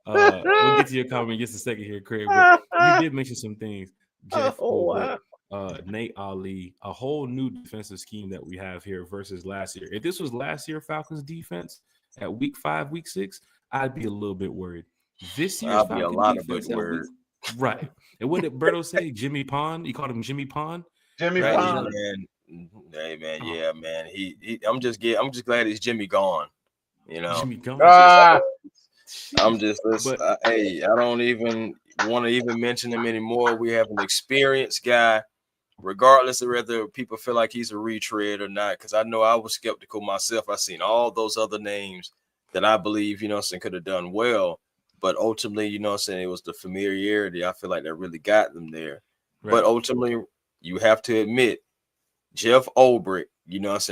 We'll get to your comment in just a second here, Craig. But you did mention some things. Jeff Nate Ali, a whole new defensive scheme that we have here versus last year. If this was last year Falcons defense at week 5, week 6, I'd be a little bit worried. This year, I'll be a lot of bit worried. Right. And what did Berto say? Jimmy Pond? You called him Jimmy Pond? Jimmy Pond. Hey man, yeah, man. I'm just glad he's Jimmy gone. Jimmy gone. I'm just I don't even want to even mention him anymore. We have an experienced guy, regardless of whether people feel like he's a retread or not. Because I know I was skeptical myself. I seen all those other names that I believe, could have done well. But ultimately, it was the familiarity. I feel like that really got them there. Right. But ultimately, you have to admit, Jeff Ulbrich,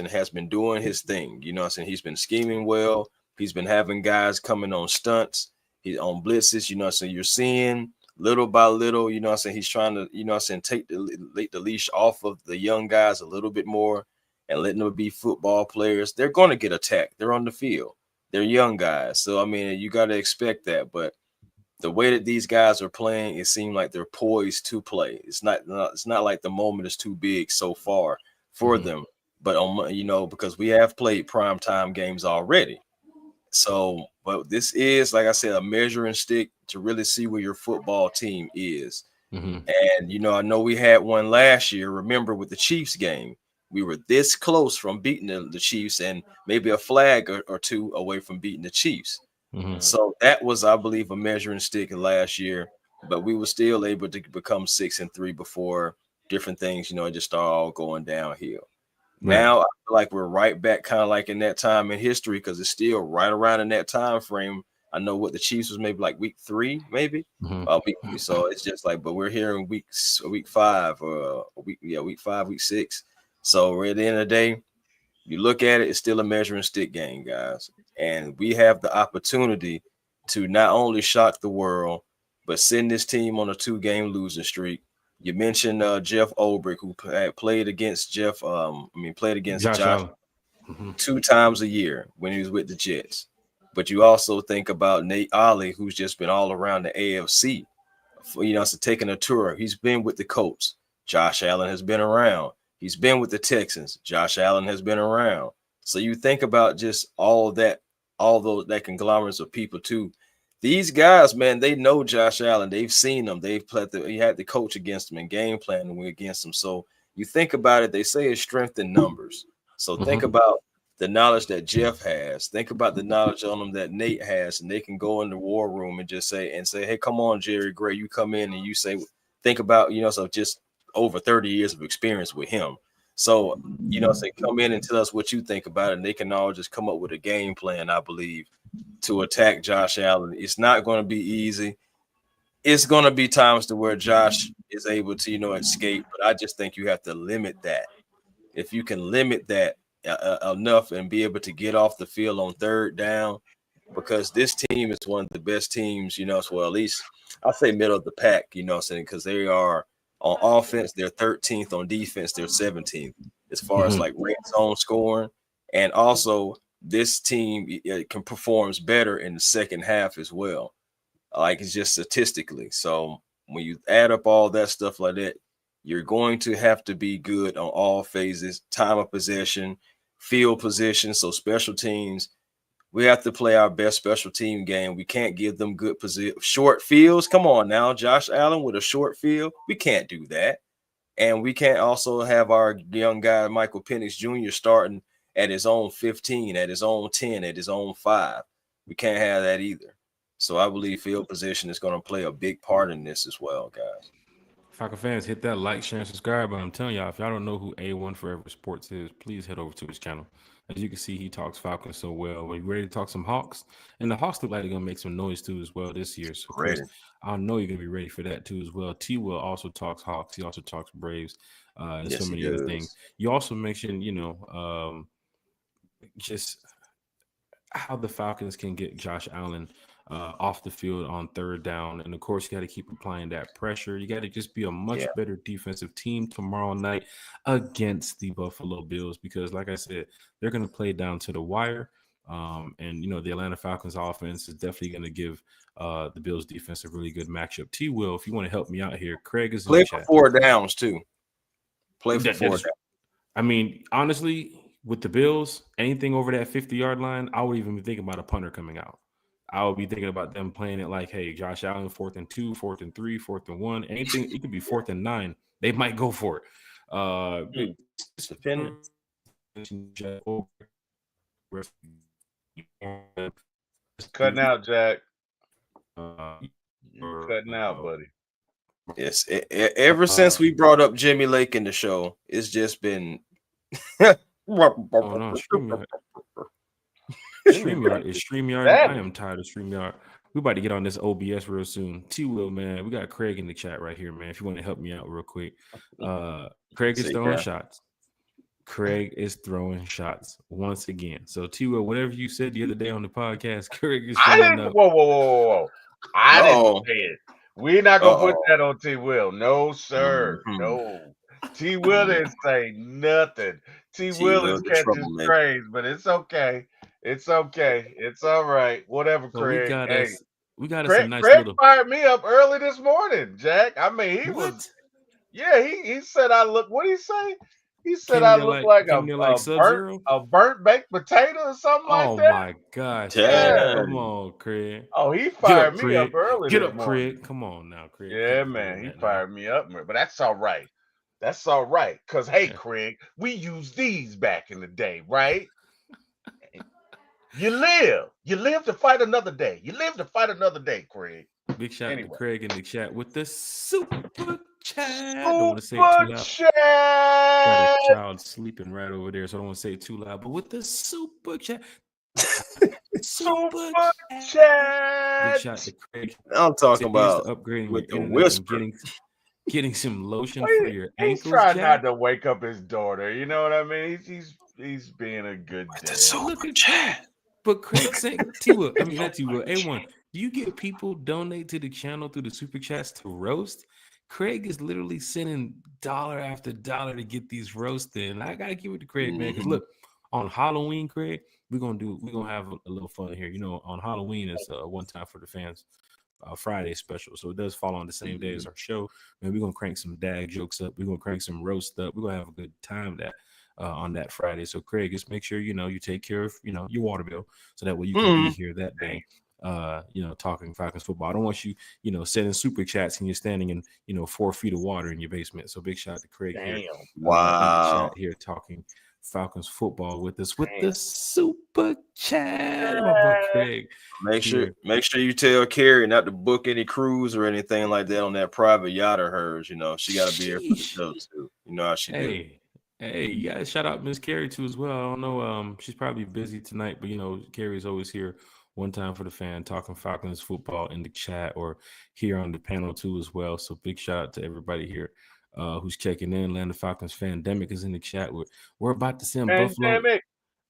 has been doing his thing. He's been scheming well. He's been having guys coming on stunts. He's on blitzes, you're seeing little by little, he's trying to, take the leash off of the young guys a little bit more and letting them be football players. They're going to get attacked. They're on the field. They're young guys. So, you got to expect that. But the way that these guys are playing, it seems like they're poised to play. It's not like the moment is too big so far for them. But, because we have played primetime games already. So, but this is, like I said, a measuring stick to really see where your football team is. And, I know we had one last year. Remember with the Chiefs game, we were this close from beating the Chiefs and maybe a flag or two away from beating the Chiefs. So that was, I believe, a measuring stick last year, but we were still able to become 6-3 before different things, it just started all going downhill. Now I feel like we're right back kind of like in that time in history because it's still right around in that time frame I know what the Chiefs was maybe like week 3, maybe. So it's just like, but we're here in week 5 or week 5, week 6. So at the end of the day, you look at it, it's still a measuring stick game, guys. And we have the opportunity to not only shock the world, but send this team on a 2-game losing streak. You mentioned Jeff Ulbrich, who played against Josh Allen 2 times a year when he was with the Jets. But you also think about Nate Ollie, who's just been all around the AFC, so taking a tour. He's been with the Colts. Josh Allen has been around. He's been with the Texans. Josh Allen has been around. So you think about just all that conglomerates of people too. These guys, man, they know Josh Allen. They've seen him. He had the coach against him and game planning against him. So you think about it, they say it's strength in numbers. So think about the knowledge that Jeff has. Think about the knowledge on him that Nate has, and they can go in the war room and just say, hey, come on, Jerry Gray, you come in and you say, think about, so just over 30 years of experience with him. So, say come in and tell us what you think about it, and they can all just come up with a game plan, I believe, to attack Josh Allen. It's not going to be easy. It's going to be times to where Josh is able to, escape, but I just think you have to limit that. If you can limit that enough and be able to get off the field on 3rd down, because this team is one of the best teams, at least I'll say middle of the pack, because they are on offense, they're 13th, on defense, they're 17th as far as like red zone scoring. And also this team can performs better in the second half as well. Like it's just statistically. So when you add up all that stuff like that, you're going to have to be good on all phases, time of possession, field position. So special teams, we have to play our best special team game. We can't give them good short fields. Come on now, Josh Allen with a short field. We can't do that. And we can't also have our young guy, Michael Penix Jr., starting at his own 15, at his own 10, at his own 5. We can't have that either. So I believe field position is going to play a big part in this as well, guys. Falcon fans, hit that like, share, and subscribe. But I'm telling y'all, if y'all don't know who A1 Forever Sports is, please head over to his channel. As you can see, he talks Falcons so well. We're ready to talk some Hawks. And the Hawks look like they're going to make some noise too as well this year. So, Chris, I know you're going to be ready for that too as well. T-Will also talks Hawks. He also talks Braves and so many other things. You also mentioned, just how the Falcons can get Josh Allen off the field on 3rd down. And of course, you got to keep applying that pressure. You got to just be a much better defensive team tomorrow night against the Buffalo Bills, because like I said, they're going to play down to the wire. And the Atlanta Falcons offense is definitely going to give the Bills defense a really good matchup. T-Will, if you want to help me out here, Craig is in the chat. Play for 4 downs too. Play for 4 downs. I mean, honestly, with the Bills, anything over that 50-yard line, I would even be thinking about a punter coming out. I would be thinking about them playing it like, hey, Josh Allen, 4th and 2, 4th and 3, 4th and 1, anything. It could be 4th and 9. They might go for it. Cutting out, Jack. You're cutting out, buddy. Yes. Ever since we brought up Jimmy Lake in the show, it's just been. Oh, no, StreamYard is StreamYard. I am tired of StreamYard. We about to get on this OBS real soon. T-Will, man, we got Craig in the chat right here, man. If you want to help me out real quick. Craig is throwing shots. Craig is throwing shots once again. So T-Will, whatever you said the other day on the podcast, Craig is showing up. Whoa. I didn't say it. We're not going to put that on T-Will. No, sir. No. T-Will didn't say nothing. T-Will is catching strays, but it's okay. It's okay. It's all right. Whatever, So Craig. we got Craig, us a nice Craig little. fired me up early this morning, Jack. I mean, he What? was. Yeah, he said I look. What did he say? He said I look like a burnt baked potato or something like that. Oh my gosh! Yeah. Come on, Craig. Oh, he fired me up early. Get up, Craig. Come on now, Craig. Yeah, man, he fired me up, but that's all right. That's all right. Cause hey, Craig, we used these back in the day, right? You live to fight another day. You live to fight another day, Craig. Big shout out to Craig in the chat with the super chat. I don't want to say it too loud. Got a child sleeping right over there, so I don't want to say it too loud. But with the super chat, Super Big chat. shout to Craig. I'm talking Here's about to upgrading with your the internet and whisper. getting some lotion Well, for your he's ankles, trying not Jack. to wake up his daughter. You know what I mean? He's being a good With the dad. super Look at chat. Craig. But Craig saying T-Will, I mean not T-Will, A1. Do you get people donate to the channel through the super chats to roast? Craig is literally sending dollar after dollar to get these roasted. And I gotta give it to Craig, man. Because look, on Halloween, Craig, we're gonna have a little fun here. You know, on Halloween is one time for the fans. Friday special, so it does fall on the same day as our show. Man, we're gonna crank some dad jokes up. We're gonna crank some roast up. We're gonna have a good time that on that Friday. So Craig, just make sure you take care of your water bill, so that way you can be here that day. Talking Falcons football. I don't want you sending super chats and you're standing in 4 feet of water in your basement. So big shout out to Craig here in the chat here talking Falcons football with us with the super chat. My boy Craig. Make sure you tell Carrie not to book any cruise or anything like that on that private yacht of hers. She got to be here for the show too. You know how she do. Hey, you guys shout out Miss Carrie too as well. I don't know, she's probably busy tonight, but Carrie's always here one time for the fan talking Falcons football in the chat or here on the panel too as well. So big shout out to everybody here who's checking in. Land of Falcons Fandemic is in the chat. We're about to send Buffalo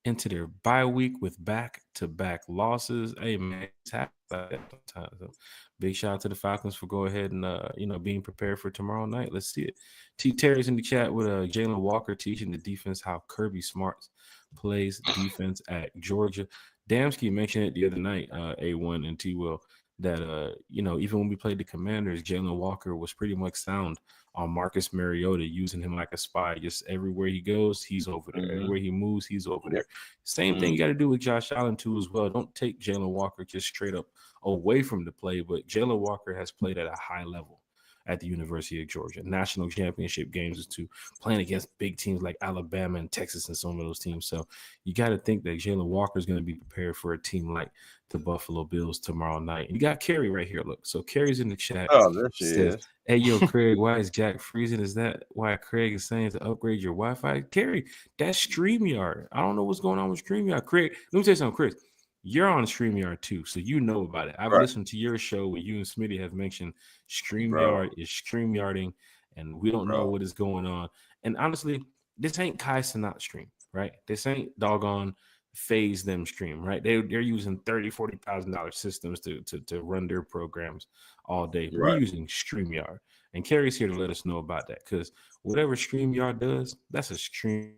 into their bye week with back-to-back losses. Hey man, it's happening sometimes. So big shout out to the Falcons for go ahead and being prepared for tomorrow night. Let's see it. T Terry's in the chat with Jalen Walker teaching the defense how Kirby Smart plays defense at Georgia. Damsky mentioned it the other night, A1 and T Will, that even when we played the Commanders, Jalen Walker was pretty much sound on Marcus Mariota, using him like a spy. Just everywhere he goes, he's over there. Everywhere he moves, he's over there. Same thing you got to do with Josh Allen too as well. Don't take Jalen Walker just straight up away from the play, but Jalen Walker has played at a high level at the University of Georgia. National championship games is to playing against big teams like Alabama and Texas and some of those teams. So you got to think that Jalen Walker is going to be prepared for a team like the Buffalo Bills tomorrow night. And you got Kerry right here. Look, so Kerry's in the chat. Oh, there she says, is. Hey, yo, Craig, why is Jack freezing? Is that why Craig is saying to upgrade your Wi-Fi? Kerry, that's StreamYard. I don't know what's going on with StreamYard. Craig, let me tell you something, Chris. You're on StreamYard too, so you know about it. I've listened to your show where you and Smitty have mentioned StreamYard is StreamYarding, and we don't know what is going on. And honestly, this ain't Kai Cenat stream, right? This ain't doggone phase them stream, right? They're using $30,000-$40,000 systems to run their programs all day. We're using StreamYard, and Carrie's here to let us know about that, because whatever StreamYard does, that's a stream.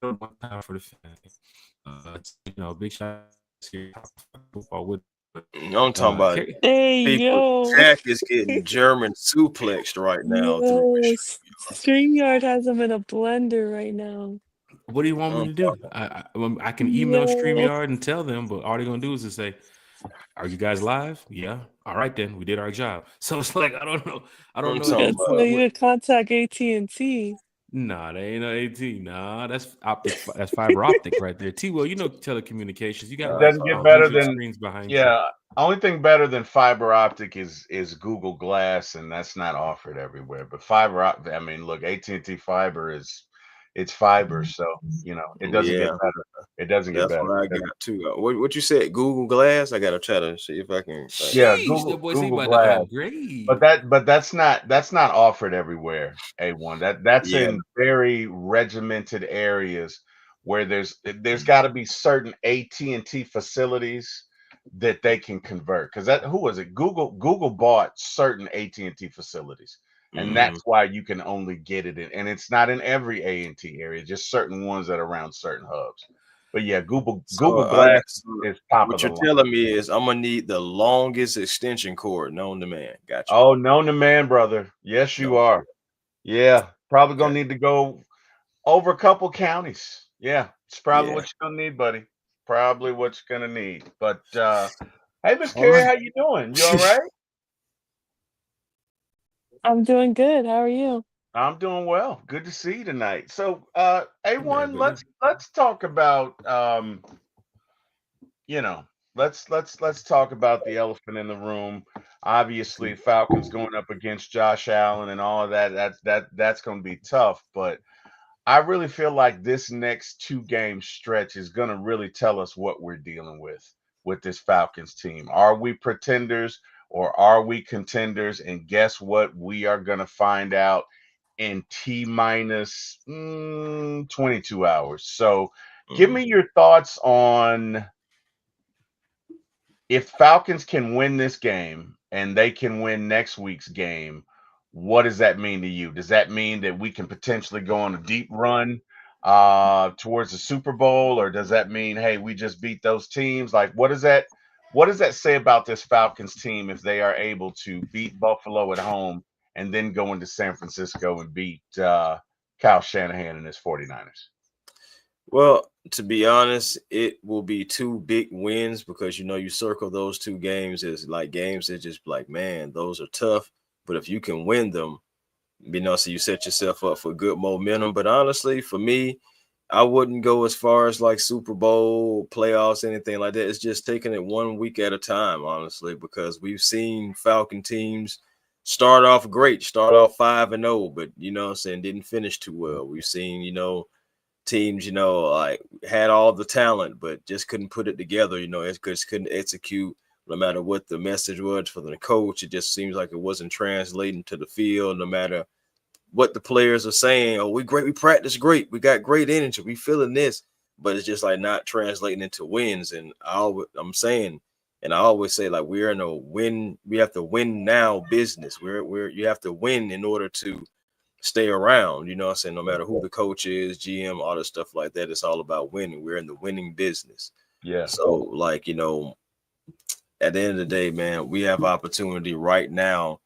One time for the fans. Big shout football with. I'm talking about hey, people. Jack is getting German suplexed right now. StreamYard has them in a blender right now. What do you want me to do? I can email StreamYard and tell them, but all they're gonna do is just say, "Are you guys live?" Yeah. All right, then we did our job. So it's like I don't know. You contact AT&T. Nah, they ain't no AT. Nah, that's optic. That's fiber optic right there. T-Will, telecommunications. You got doesn't get better than screens behind you. Yeah, only thing better than fiber optic is Google Glass, and that's not offered everywhere. But fiber optic, I mean, look, AT&T fiber it's fiber, so it doesn't get better. It doesn't get better. That's what I got too. What you said? Google Glass? I gotta try to see if I can. Yeah, Google Glass. But that's not offered everywhere. A1. That's in very regimented areas where there's got to be certain AT&T facilities that they can convert, because who was it? Google bought certain AT&T facilities, and that's why you can only get it in, and it's not in every AT&T area, just certain ones that are around certain hubs. But yeah, Google Glass is top What of the you're line. telling me is I'm gonna need the longest extension cord known to man. Gotcha. Oh, known to man, brother. Yes, you are. Yeah, probably gonna need to go over a couple counties. Yeah, it's probably what you're gonna need, buddy. Probably what you're gonna need. But hey, Miss Carrie, how you doing? You all right? I'm doing good. How are you? I'm doing well. Good to see you tonight. So, A1, let's talk about let's talk about the elephant in the room. Obviously, Falcons going up against Josh Allen and all of that. That's going to be tough. But I really feel like this next 2-game stretch is going to really tell us what we're dealing with this Falcons team. Are we pretenders or are we contenders? And guess what? We are going to find out in T minus 22 hours. So give me your thoughts on if Falcons can win this game and they can win next week's game, what does that mean to you? Does that mean that we can potentially go on a deep run towards the Super Bowl, or does that mean, hey, we just beat those teams? Like, what does that say about this Falcons team if they are able to beat Buffalo at home and then go into San Francisco and beat Kyle Shanahan and his 49ers? Well, to be honest, it will be 2 big wins because you circle those 2 games as like games that just like, man, those are tough. But if you can win them, so you set yourself up for good momentum. But honestly, for me, I wouldn't go as far as like Super Bowl, playoffs, anything like that. It's just taking it 1 week at a time, honestly, because we've seen Falcon teams start off great, start off 5-0, but didn't finish too well. We've seen, teams, like had all the talent, but just couldn't put it together. It just couldn't execute no matter what the message was for the coach. It just seems like it wasn't translating to the field, no matter what the players are saying. Oh, we practice great. We got great energy. We feeling this, but it's just like not translating into wins. And I'm saying, and I always say, like, we're in a win. We have to win now business. You have to win in order to stay around, I'm saying? No matter who the coach is, GM, all this stuff like that, it's all about winning. We're in the winning business. Yeah. So, like, at the end of the day, man, we have opportunity right now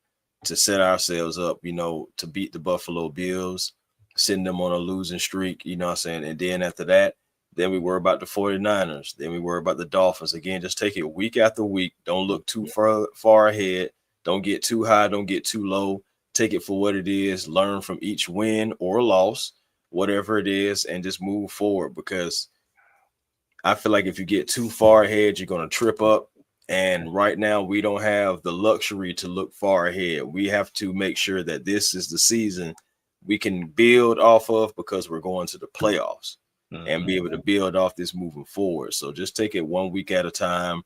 to set ourselves up, to beat the Buffalo Bills, send them on a losing streak, and then after that, then we worry about the 49ers. Then we worry about the Dolphins. Again, just take it week after week. Don't look too far ahead. Don't get too high. Don't get too low. Take it for what it is, learn from each win or loss, whatever it is, and just move forward, because I feel like if you get too far ahead, you're going to trip up. And right now, we don't have the luxury to look far ahead. We have to make sure that this is the season we can build off of, because we're going to the playoffs and be able to build off this moving forward. So just take it 1 week at a time,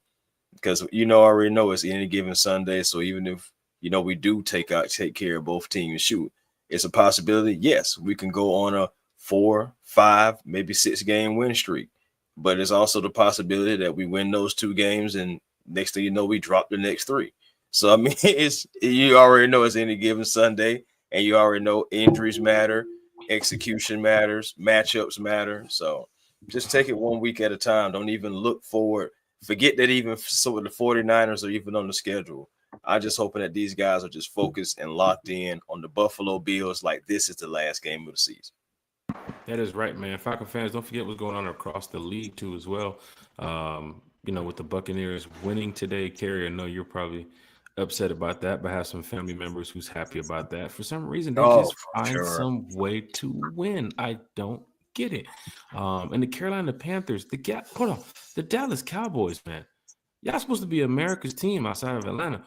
because I already know it's any given Sunday. So even if we do take care of both teams, shoot, it's a possibility. Yes, we can go on a 4, 5, maybe 6-game win streak, but it's also the possibility that we win those 2 games and next thing you know, we drop the next 3. So I mean, you already know it's any given Sunday, and you already know injuries matter, execution matters, matchups matter. So just take it 1 week at a time. Don't even look forward. Forget that even some of the 49ers are even on the schedule. I'm just hoping that these guys are just focused and locked in on the Buffalo Bills, like this is the last game of the season. That is right, man. Falcon fans, don't forget what's going on across the league too, as well. With the Buccaneers winning today, Kerry, I know you're probably upset about that, but have some family members who's happy about that. For some reason, they just find some way to win. I don't get it. And the Carolina Panthers, the Dallas Cowboys, man. Y'all supposed to be America's team outside of Atlanta.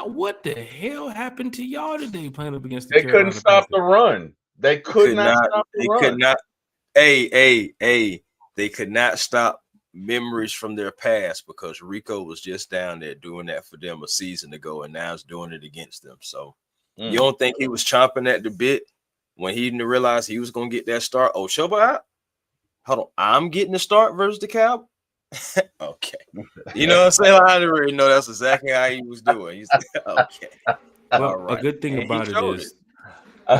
What the hell happened to y'all today playing up against the Carolina Panthers? They couldn't stop the run. They could not stop the run. Could not. They could not stop memories from their past, because Rico was just down there doing that for them a season ago, and now it's doing it against them. So you don't think he was chomping at the bit when he didn't realize he was going to get that start? Oh, Shoba, hold on. I'm getting the start versus the Cowboys. Okay. You know what I'm saying? I didn't really know that's exactly how he was doing. He's like, okay. Well, right. A good thing about it is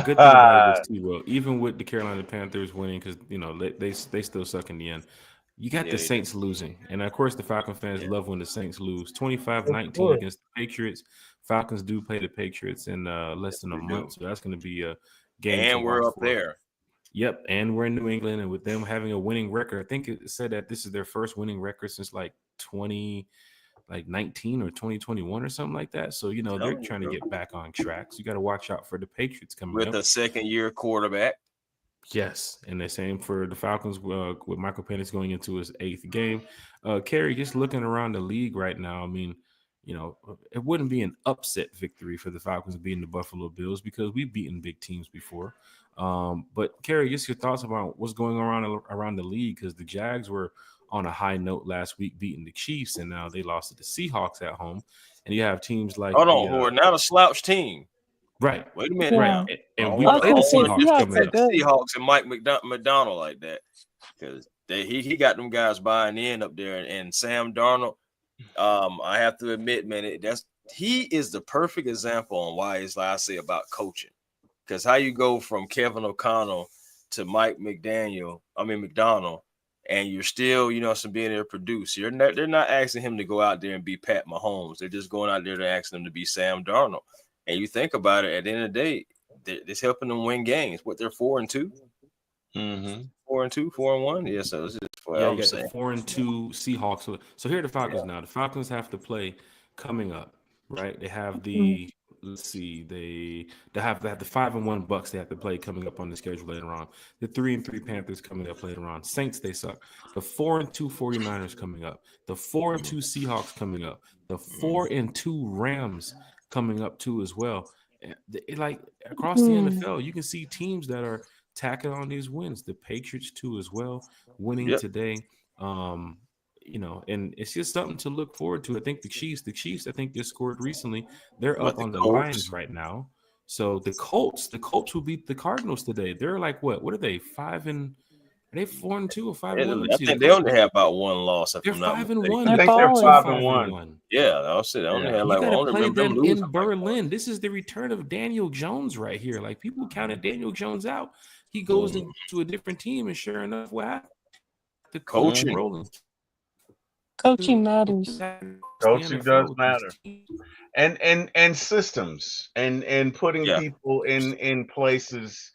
too, well, even with the Carolina Panthers winning, because they still suck in the end. You got the Saints losing. And of course the Falcon fans love when the Saints lose. 25-19 against the Patriots. Falcons do play the Patriots in less than a month. So that's going to be a game. And we're up there. Yep, and we're in New England, and with them having a winning record, I think it said that this is their first winning record since like 2019 or 2021 or something like that. So they're trying to get back on track. So you got to watch out for the Patriots coming with up. a second-year quarterback. Yes, and the same for the Falcons with Michael Penix going into his 8th game. Kerry, just looking around the league right now, I mean, it wouldn't be an upset victory for the Falcons beating the Buffalo Bills, because we've beaten big teams before. But Kerry, just your thoughts about what's going on around the league, because the Jags were on a high note last week, beating the Chiefs, and now they lost to the Seahawks at home. And you have teams like hold on, who are not a slouch team. Right. Wait a minute Yeah. now. And we I was play the gonna say Seahawks Seahawks coming are up. good. Seahawks and Mike McDonald like that, because he got them guys buying in up there, and Sam Darnold. I have to admit, man, he is the perfect example on why it's like I say about coaching, because how you go from Kevin O'Connell to Mike McDonald, and you're still, being able to produce. They're not asking him to go out there and be Pat Mahomes. They're just going out there to ask him to be Sam Darnold. And you think about it, at the end of the day, it's helping them win games. What, they're 4-2? Mm-hmm. 4-2, 4-1. Yeah, so it's just what Yeah, I'm you got saying. the 4-2 Seahawks. So here are the Falcons now. The Falcons have to play coming up, right? They have the they have the 5-1 Bucks they have to play coming up on the schedule later on. The 3-3 Panthers coming up later on. Saints they suck. The 4-2 49ers coming up. The 4-2 Seahawks coming up. The 4-2 Rams coming up too as well. Like across the NFL, you can see teams that are tacking on these wins. The Patriots too as well, winning today. And it's just something to look forward to. I think the Chiefs, I think they scored recently. They're up on the Lions right now. So the Colts will beat the Cardinals today. They're like what are they? 5-2 or 5-1? I think they only have about one loss. They're 5-1. I think they're 5-1. Yeah, I'll say they only have You got to play them in like Berlin. This is the return of Daniel Jones right here. Like people counted Daniel Jones out. He goes into a different team, and sure enough, what happened? The coaching rolling. Coaching matters. Coaching does matter, and systems, and putting people in places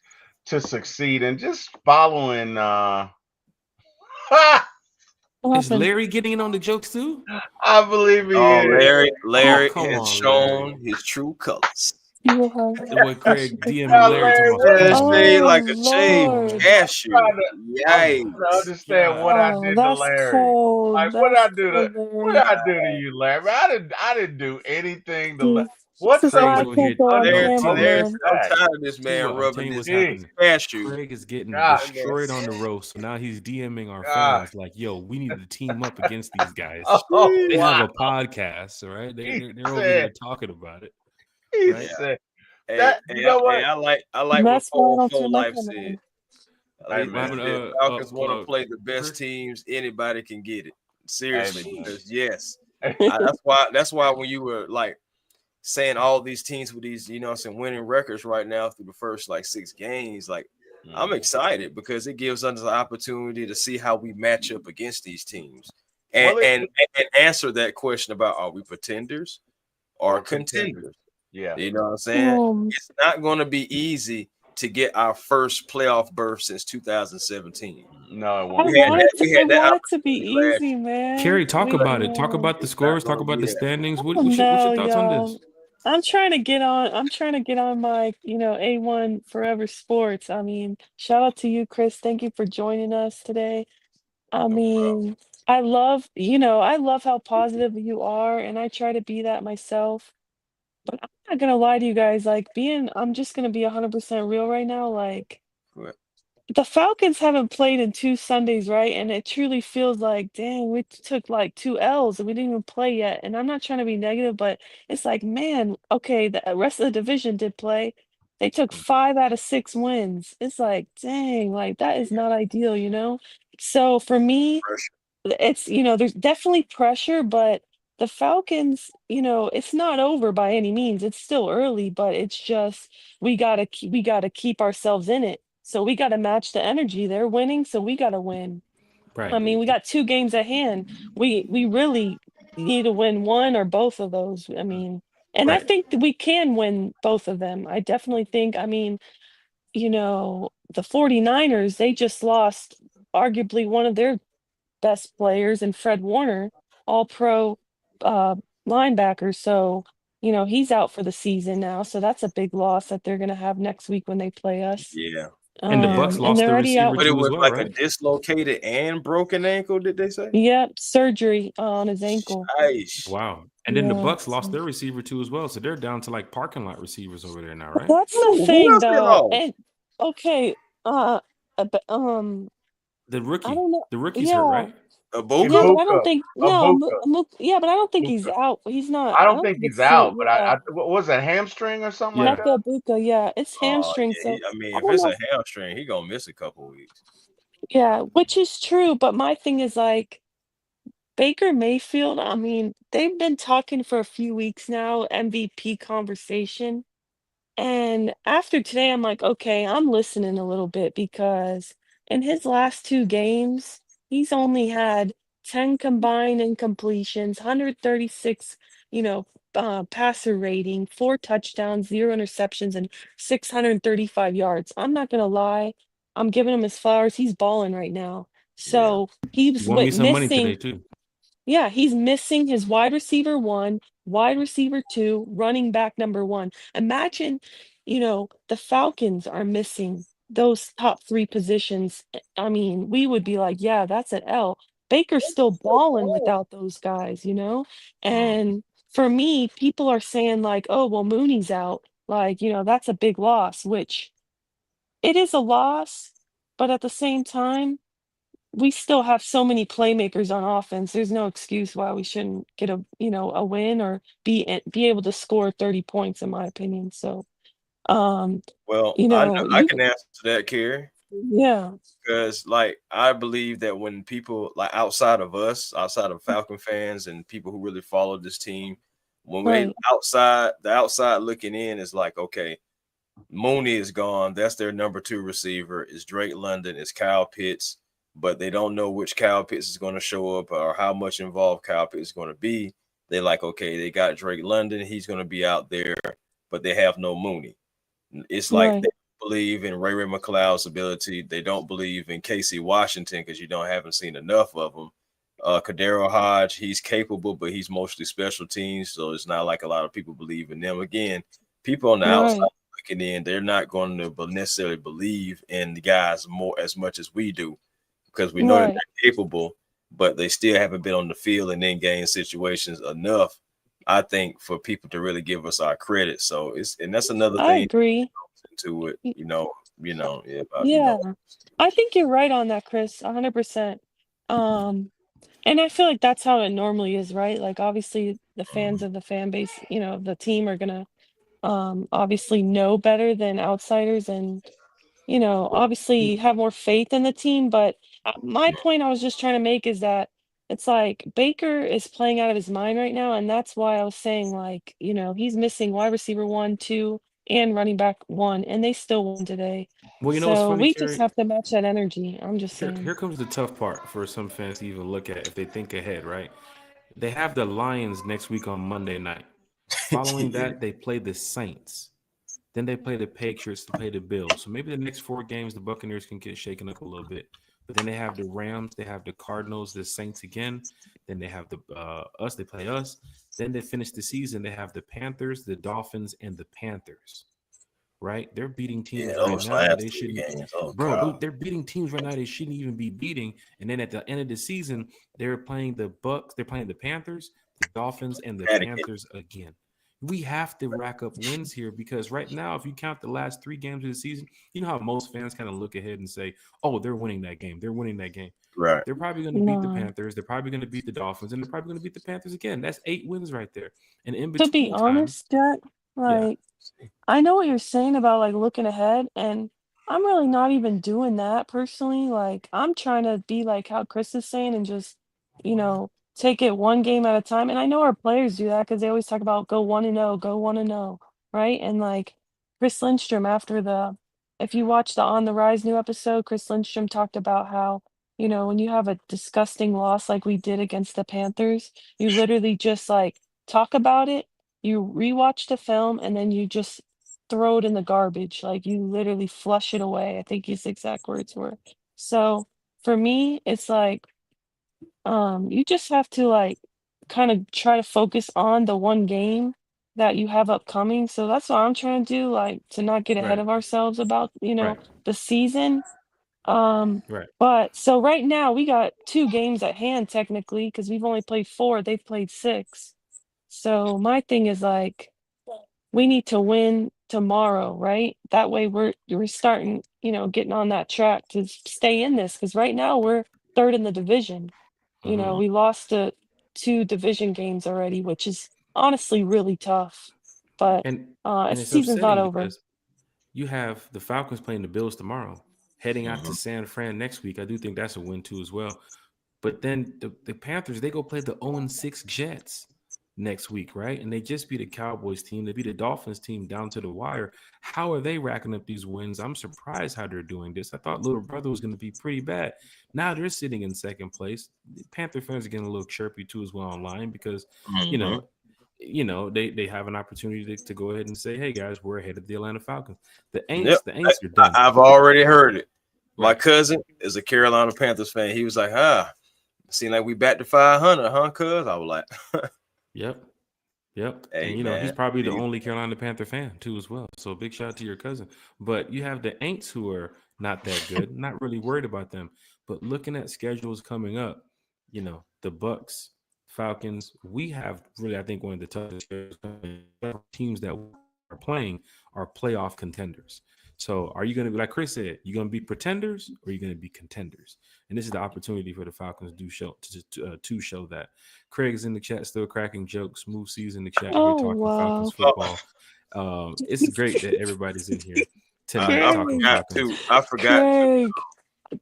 to succeed, and just following. Is Larry getting in on the jokes too? I believe he is. Larry has shown his true colors. What Craig DM Larry like a shaved cashew. Yikes! I understand what I did to Larry. Cold. Like what I do to you, Larry? I didn't do anything to Larry. What's I'm tired of this man rubbing his cashew. Craig is getting destroyed on the roast, so now he's DMing our fans like, "Yo, we need to team up against these guys." They have a podcast, all right? They're over there talking about it. He said that. You know what? I like what Full Life said. Falcons want to play the best teams. Anybody can get it. Seriously, because that's why when you were like saying all these teams with these, some winning records right now through the first like 6 games, like I'm excited because it gives us an opportunity to see how we match up against these teams and answer that question about are we pretenders or contenders? Yeah, you know what I'm saying? It's not going to be easy to get our first playoff berth since 2017. No, it won't. I want it to be easy, man. Carrie, talk about it. Talk about the scores. Talk about the standings. What's your thoughts on this? I'm trying to get on my, A1 Forever Sports. I mean, shout out to you, Chris. Thank you for joining us today. I mean, I love how positive you are, and I try to be that myself. But I'm not gonna lie to you guys, I'm just gonna be 100% real right now. Like, the Falcons haven't played in 2 Sundays, right? And it truly feels like, dang, we took like 2 L's and we didn't even play yet. And I'm not trying to be negative, but it's like, man, okay, the rest of the division did play. They took 5 out of 6 wins. It's like, dang, like that is not ideal. So for me, it's, there's definitely pressure, but the Falcons, it's not over by any means. It's still early, but it's just we gotta keep ourselves in it. So we gotta match the energy. They're winning, so we gotta win. Right. I mean, we got 2 games at hand. We really need to win one or both of those. I mean, and I think that we can win both of them. I definitely think. I mean, the 49ers, they just lost arguably one of their best players in Fred Warner, all pro linebacker. So, he's out for the season now. So that's a big loss that they're going to have next week when they play us. Yeah. And the Bucks lost their receiver but it was as well, like right? a dislocated and broken ankle, did they say? Yep, surgery on his ankle. Nice. Wow. And then the Bucks lost their receiver too as well. So they're down to like parking lot receivers over there now, right? That's the thing, though. And okay, but, The I rookie, don't know. the rookie's hurt, Yeah, right? yeah, Ibuka? but I don't Ibuka, think no, Ibuka, yeah, but I don't think he's Ibuka. out. He's not. I I don't don't think think he's it's out, but yeah, what was that, hamstring or something like Yeah. that? Becca Ibuka, yeah, it's hamstring. Yeah, So I mean, I if don't it's know. a hamstring, he gonna miss a couple weeks. Yeah, which is true. But my thing is like Baker Mayfield. I mean, they've been talking for a few weeks now, MVP conversation. And after today, I'm like, okay, I'm listening a little bit because in his last two games, he's only had 10 combined incompletions, 136, you know, passer rating, 4 touchdowns, 0 interceptions, and 635 yards. I'm not gonna lie, I'm giving him his flowers. He's balling right now. Yeah. So he He was won me what some money today missing. too. Yeah, he's missing his wide receiver one, wide receiver two, running back number one. Imagine, the Falcons are missing those top three positions. I mean, we would be like, yeah, that's an L. Baker's still balling without those guys, you know? Mm. And for me, people are saying, like, oh, well, Mooney's out. Like, that's a big loss, which it is a loss, but at the same time, we still have so many playmakers on offense. There's no excuse why we shouldn't get a win or be able to score 30 points, in my opinion. So, um, Well, I you can answer that, Kerry, yeah, because like I believe that when people like outside of us, outside of Falcon fans and people who really follow this team, when we right, the outside looking in is like, okay, Mooney is gone. That's their number two receiver. Is Drake London? Is Kyle Pitts? But they don't know which Kyle Pitts is going to show up or how much involved Kyle Pitts is going to be. They like, okay, they got Drake London. He's going to be out there, but they have no Mooney. It's like right, they believe in Ray McLeod's ability. They don't believe in Casey Washington because haven't seen enough of him. Kadero Hodge, he's capable, but he's mostly special teams, so it's not like a lot of people believe in them. Again, people on the outside right, looking in, they're not going to necessarily believe in the guys more as much as we do because we know that right. they're capable, but they still haven't been on the field in in-game situations enough, I think, for people to really give us our credit. So and that's another I thing agree. to it, Y- yeah, Yeah, I think you're right on that, Chris, 100%. Um, and I feel like that's how it normally is, right? Like, obviously, the fans of the fan base, the team are gonna obviously know better than outsiders and obviously have more faith in the team. But my point I was just trying to make is that it's like Baker is playing out of his mind right now. And that's why I was saying, like, he's missing wide receiver one, two, and running back one, and they still won today. Well, you know what's So funny, we just Kerry? have to match that energy. I'm just Here saying. comes the tough part for some fans to even look at if they think ahead, right? They have the Lions next week on Monday night. Following yeah, that, they play the Saints. Then they play the Patriots to play the Bills. So maybe the next 4 games, the Buccaneers can get shaken up a little bit. But then they have the Rams, they have the Cardinals, the Saints again. Then they have the us. They play us. Then they finish the season. They have the Panthers, the Dolphins, and the Panthers. Right? They're beating yeah, teams right those now that last they three shouldn't. games. Oh Bro, God, they're beating teams right now they shouldn't even be beating. And then at the end of the season, they're playing the Bucks. They're playing the Panthers, the Dolphins, and the Connecticut. Panthers again. We have to rack up wins here because right now, if you count the last 3 games of the season, you know how most fans kind of look ahead and say, "Oh, they're winning that game. They're winning that game." Right. They're probably going to beat the No. Panthers. They're probably going to beat the Dolphins, and they're probably going to beat the Panthers again. That's 8 wins right there. And in To be between time, honest, Jack, yeah, like I know what you're saying about like looking ahead, and I'm really not even doing that personally. Like, I'm trying to be like how Chris is saying and just, take it one game at a time. And I know our players do that because they always talk about go 1-0, go 1-0, right? And like Chris Lindstrom if you watch the On the Rise new episode, Chris Lindstrom talked about how, when you have a disgusting loss like we did against the Panthers, you literally just like talk about it, you rewatch the film, and then you just throw it in the garbage. Like you literally flush it away. I think his exact words were. So for me, it's like you just have to like kind of try to focus on the one game that you have upcoming. So that's what I'm trying to do, like to not get ahead right, of ourselves about, right, the season. Um, right. but so right now we got 2 games at hand technically because we've only played 4, they've played 6. So my thing is like we need to win tomorrow, right? That way we're starting, getting on that track to stay in this. Because right now we're third in the division. We lost to 2 division games already, which is honestly really tough. But And it's season's not upsetting over. because you have the Falcons playing the Bills tomorrow, heading out to Mhm. San Fran next week. I do think that's a win too as well. But then the Panthers, they go play the 0-6 Jets next week, right? And they just beat a Cowboys team. They beat a Dolphins team down to the wire. How are they racking up these wins? I'm surprised how they're doing this. I thought little brother was going to be pretty bad. Now they're sitting in second place. The Panther fans are getting a little chirpy too as well online because, you Mhm. know, they have an opportunity to go ahead and say, hey guys, we're ahead of the Atlanta Falcons. The Yep. Aints are done. I've already heard it. My Right. cousin is a Carolina Panthers fan. He was like, seemed like we back to 500, huh, cuz? I was like, Yep. hey, And he's man. probably the only Carolina Panther fan too as well. So big shout out to your cousin. But you have the Aints who are not that good. Not really worried about them. But looking at schedules coming up, the Bucks, Falcons, we have really, I think, one of the toughest schedules coming. Teams that are playing are playoff contenders. So are you going to be, like Chris said, you going to be pretenders or are you going to be contenders? And this is the opportunity for the Falcons to show that. Craig's in the chat still cracking jokes. Smooth C's in the chat here Oh, talking Falcons wow. football. It's great that everybody's in here tonight I talking forgot Falcons. to. I forgot to. Craig.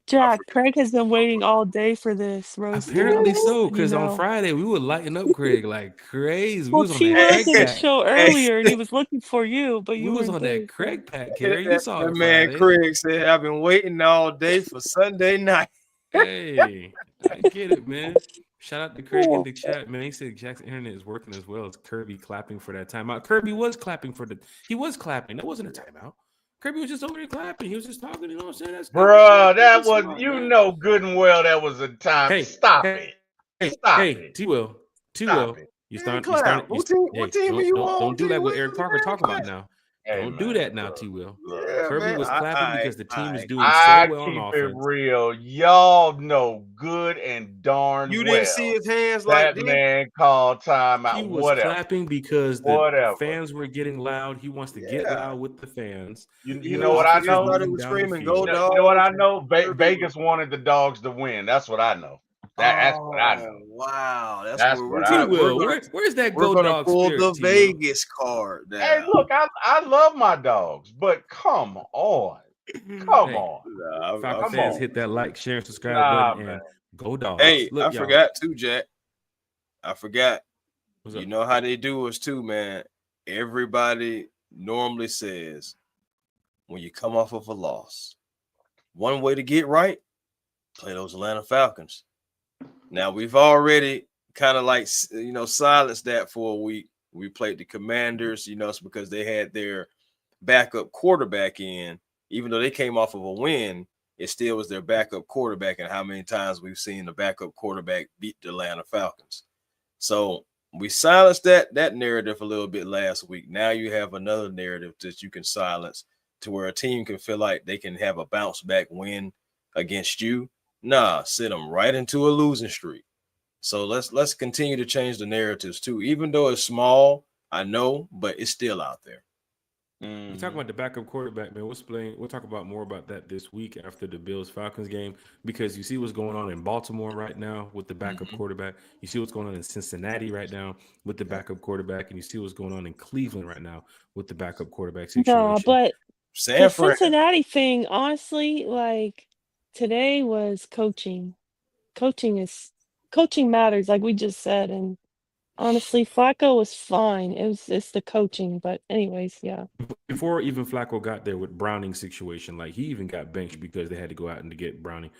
Jack, Craig has been waiting all day for this roasting. Apparently so, You because on know. Friday we were lighting up Craig like crazy. We Well, was on T that Will Craig did a pack. show earlier and he was looking for you, but We you was weren't on there. that Craig pack, That, Carrie. You saw it man Friday. Craig said, I've been waiting all day for Sunday night. Hey, I get it, man. Shout out to Craig in the chat, man. He said Jack's internet is working as well as Kirby clapping for that timeout. Kirby was clapping he was clapping. That wasn't a timeout. Kirby was just over there clapping. He was just talking, you know what I'm saying? That's good. Bruh, that was, Smart, you man. know good and well that was a time. Hey, Stop hey, it. Stop hey, it. T-Will. Stop it. You Hey, start, what team are you on? don't do that what T-Will? Eric Parker talking about now. Hey, Don't do man, that now, look, T-Will. Yeah, Kirby man. was clapping because the team is doing so I well on keep offense. it real. Y'all know good and darn You well didn't see his hands that like this? man called timeout. He was Whatever. clapping because the fans were getting loud. He wants to get loud with the fans. You know what I know? Everybody was screaming, "Go You Dogs!" know what I know? Vegas wanted the Dogs to win. That's what I know. That's what I know. Wow, That's what I know. Where's that we're go gonna dog pull spirit, the T-Will? Vegas card down. Hey, look, I love my Dogs, but come on. Come on. Falcon fans, hit that like, share, and subscribe button, and go Dogs. Hey, Look, I forgot too, Jack. I forgot. What's You up? know how they do us too, man. Everybody normally says when you come off of a loss, one way to get right, play those Atlanta Falcons. Now we've already kind of like silenced that for a week. We played the Commanders, it's because they had their backup quarterback in. Even though they came off of a win, it still was their backup quarterback. And how many times we've seen the backup quarterback beat the Atlanta Falcons. So we silenced that narrative a little bit last week. Now you have another narrative that you can silence to where a team can feel like they can have a bounce back win against you. Nah, sit them right into a losing streak. So let's continue to change the narratives too. Even though it's small, I know, but it's still out there. We're talking about the backup quarterback, man. We'll talk about more about that this week after the Bills-Falcons game, because you see what's going on in Baltimore right now with the backup quarterback. You see what's going on in Cincinnati right now with the backup quarterback, and you see what's going on in Cleveland right now with the backup quarterback situation. No, but San the Fran. Cincinnati thing, honestly, like today was coaching. Coaching matters, like we just said, and honestly, Flacco was fine. It's the coaching, but anyways, yeah. Before even Flacco got there with Browning's situation, like he even got benched because they had to go out and get Browning,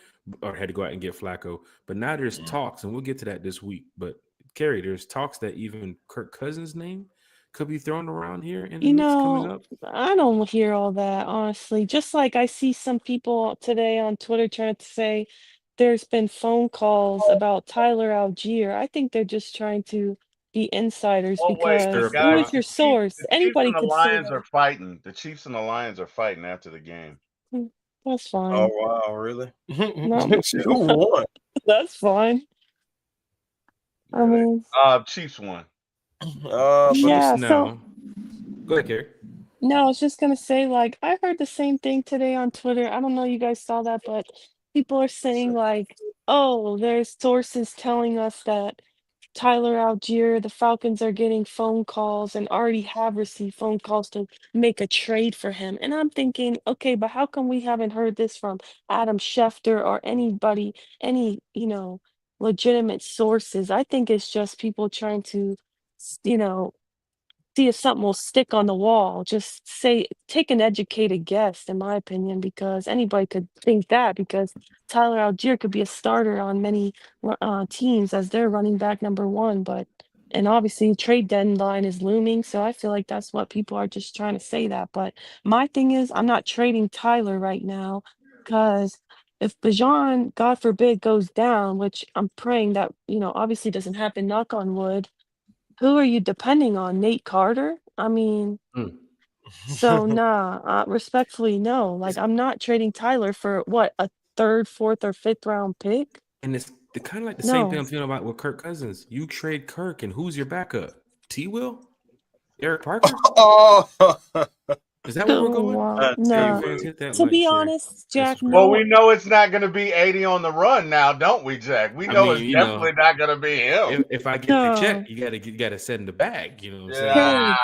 or had to go out and get Flacco. But now there's talks, and we'll get to that this week. But Kerry, there's talks that even Kirk Cousins' name could be thrown around here in the mix coming up. I don't hear all that, honestly. Just like I see some people today on Twitter trying to say there's been phone calls about Tyler Algier. I think they're just trying to be insiders because who is your source? Anybody could say Lions are fighting. The Chiefs and the Lions are fighting after the game. That's fine. Oh wow, really? No, Who won? that's fine. I mean, Chiefs won. yeah. Now, go Go ahead, Carrie. No, I was just gonna say, like, I heard the same thing today on Twitter. I don't know you guys saw that, but people are saying like, oh, there's sources telling us that Tyler Algier, the Falcons are getting phone calls and already have received phone calls to make a trade for him. And I'm thinking, okay, but how come we haven't heard this from Adam Schefter or anybody, any, legitimate sources? I think it's just people trying to, you know, see if something will stick on the wall. Just say, take an educated guess, in my opinion, because anybody could think that. Because Tyler Algier could be a starter on many teams as their running back number one, and obviously trade deadline is looming, so I feel like that's what people are just trying to say that. But my thing is, I'm not trading Tyler right now because if Bijan, God forbid, goes down, which I'm praying that obviously doesn't happen, knock on wood, who are you depending on? Nate Carter? I mean, Mm. so nah, respectfully, no. Like, I'm not trading Tyler for what, a third, fourth, or fifth round pick? And it's kind of like the same thing No. I'm feeling about with Kirk Cousins. You trade Kirk, and who's your backup? T. Will? Eric Parker? Oh, Is that where we're going? Wow. Hey, Nah. fans, hit that To like, be share. honest, Jack, subscribe. Well, no. we know it's not going to be 80 on the run now, don't we, Jack? We I know mean, it's you know, definitely not going to be him. If I get the No. check, you gotta set in the bag. You know what I'm saying? Craig,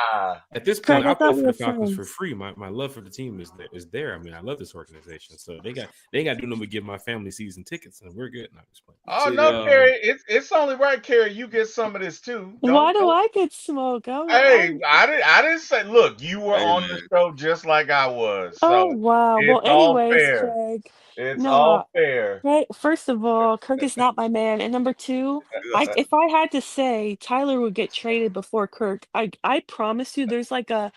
At this Craig, point, I I'll play thought we for were the Falcons for friends. free. My love for the team is there. I mean, I love this organization, so they ain't got to do nothing but give my family season tickets, and we're good. No, I'm just playing. Oh no, Carrie, it's only right, Carrie. You get some of this too. Why do Don't. I get smoke? Hey, I didn't say. Look, you were hey, on man. the show just like I was, Oh, so wow. Well, it's all anyways, fair. Craig, It's nah. all fair. Right. First of all, Kirk is not my man. And number two, if I had to say Tyler would get traded before Kirk, I promise you there's like a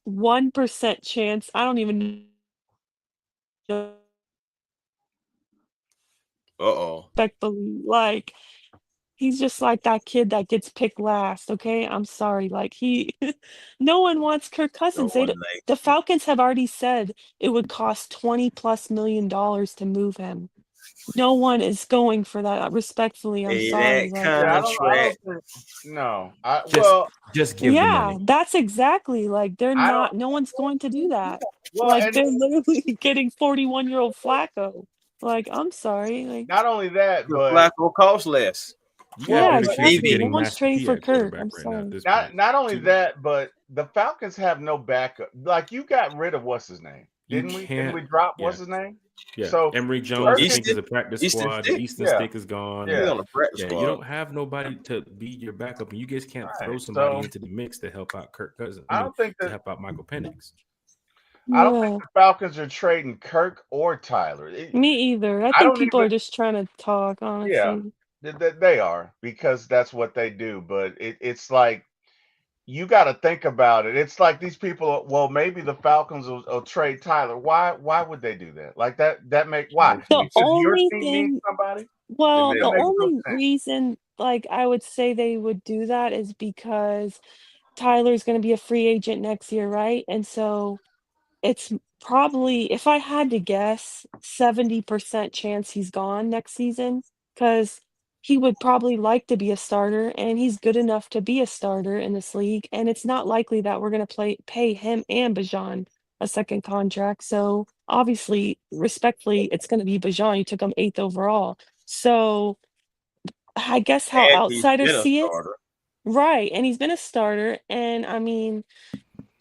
1% chance. I don't even know Uh-oh. respectfully. Like, he's just like that kid that gets picked last, okay? I'm sorry. Like, no one wants Kirk No Cousins. one likes The him. Falcons have already said it would cost $20+ million to move him. No one is going for that. Respectfully, I'm Hey, sorry. that Like, kind Yeah, of I track. don't think. No, Just give the yeah, money. that's exactly like they're I don't. not. No one's going to do that. Well, Like, and they're literally getting 41-year-old Flacco. Like, I'm sorry. Like, not only that, The but Flacco cost less. You got a well, yeah, better chance of exactly. No getting one's Master trading P for at Kirk. quarterback I'm right now at sorry. this point. not only Two. that, but the Falcons have no backup. Like you got rid of what's his name, You didn't we? Didn't can't. we drop Yeah, what's his name? yeah. So Emory Jones, I Kirk is, think, is a practice Easton squad. Stick. The Easton yeah, Stick is gone. He's yeah, on the practice Yeah, squad. you don't have nobody to be your backup, and you guys can't throw right. somebody So into the mix to help out Kirk Cousins. I don't think To that help out Michael Penix. I don't think Yeah, the Falcons are trading Kirk or Tyler. me either. I I think don't people are even. just trying to talk, Yeah, honestly. they are because that's what they do. But it's like you got to think about it. It's like these people. Well, maybe the Falcons will trade Tyler. Why would they do that? Like that? That make why? Makes The no Because sense. your only team needs thing, somebody. well, It That the makes makes no only sense. reason, like, I would say they would do that is because Tyler's going to be a free agent next year, right? And so it's probably, if I had to guess, 70% chance he's gone next season because he would probably like to be a starter and he's good enough to be a starter in this league. And it's not likely that we're going to pay him and Bijan a second contract. So obviously, respectfully, it's going to be Bijan. You took him 8th overall. So I guess how And he's outsiders been a see it, starter. right? And he's been a starter. And I mean,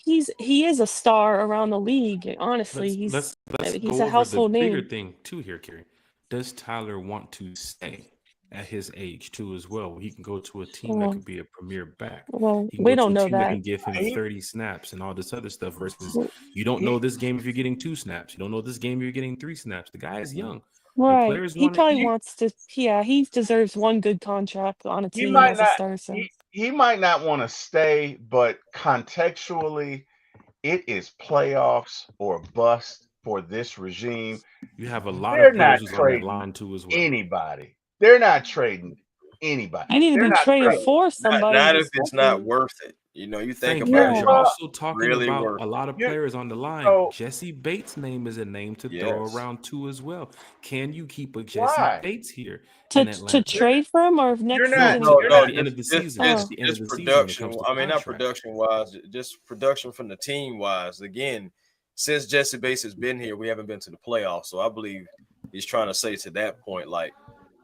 he is a star around the league. Honestly, Let's he's go a over the household bigger name. thing too here, Kerry. Does Tyler want to stay at his age too as well? He can go to a team that Well, could be a premier back. well, He can we go to don't a know team that that. can give him He, 30 snaps and all this other stuff versus W- you don't know he, this game if you're getting 2 snaps. You don't know this game if you're getting 3 snaps. The guy is young. And Right. players He want to probably eat. wants to. Yeah, he deserves one good contract on a he team might as a not. starter. So, He might not want to stay, but contextually, it is playoffs or bust for this regime. You have a lot They're of not players who's on that trading line too as well. anybody. They're not trading anybody. you need to They're be not traded trading. for somebody, Not if it's not respectfully. worth it. You know, you think Frank, about but it, you're Yeah. also talking really about worth a it. lot of You players on the line. so Jesse Bates' name is a name to throw Yes. around too as well. Can you keep a Jesse why? Bates here in To Atlanta? You're trade for him or if you're next not No, season? No, you're no, at not the end of the just season. At Oh, the end of just the season, when it production. comes to I mean, not contract. production wise, just production from the team wise. Again, since Jesse Bates has been here, we haven't been to the playoffs. So I believe he's trying to say to that point, like,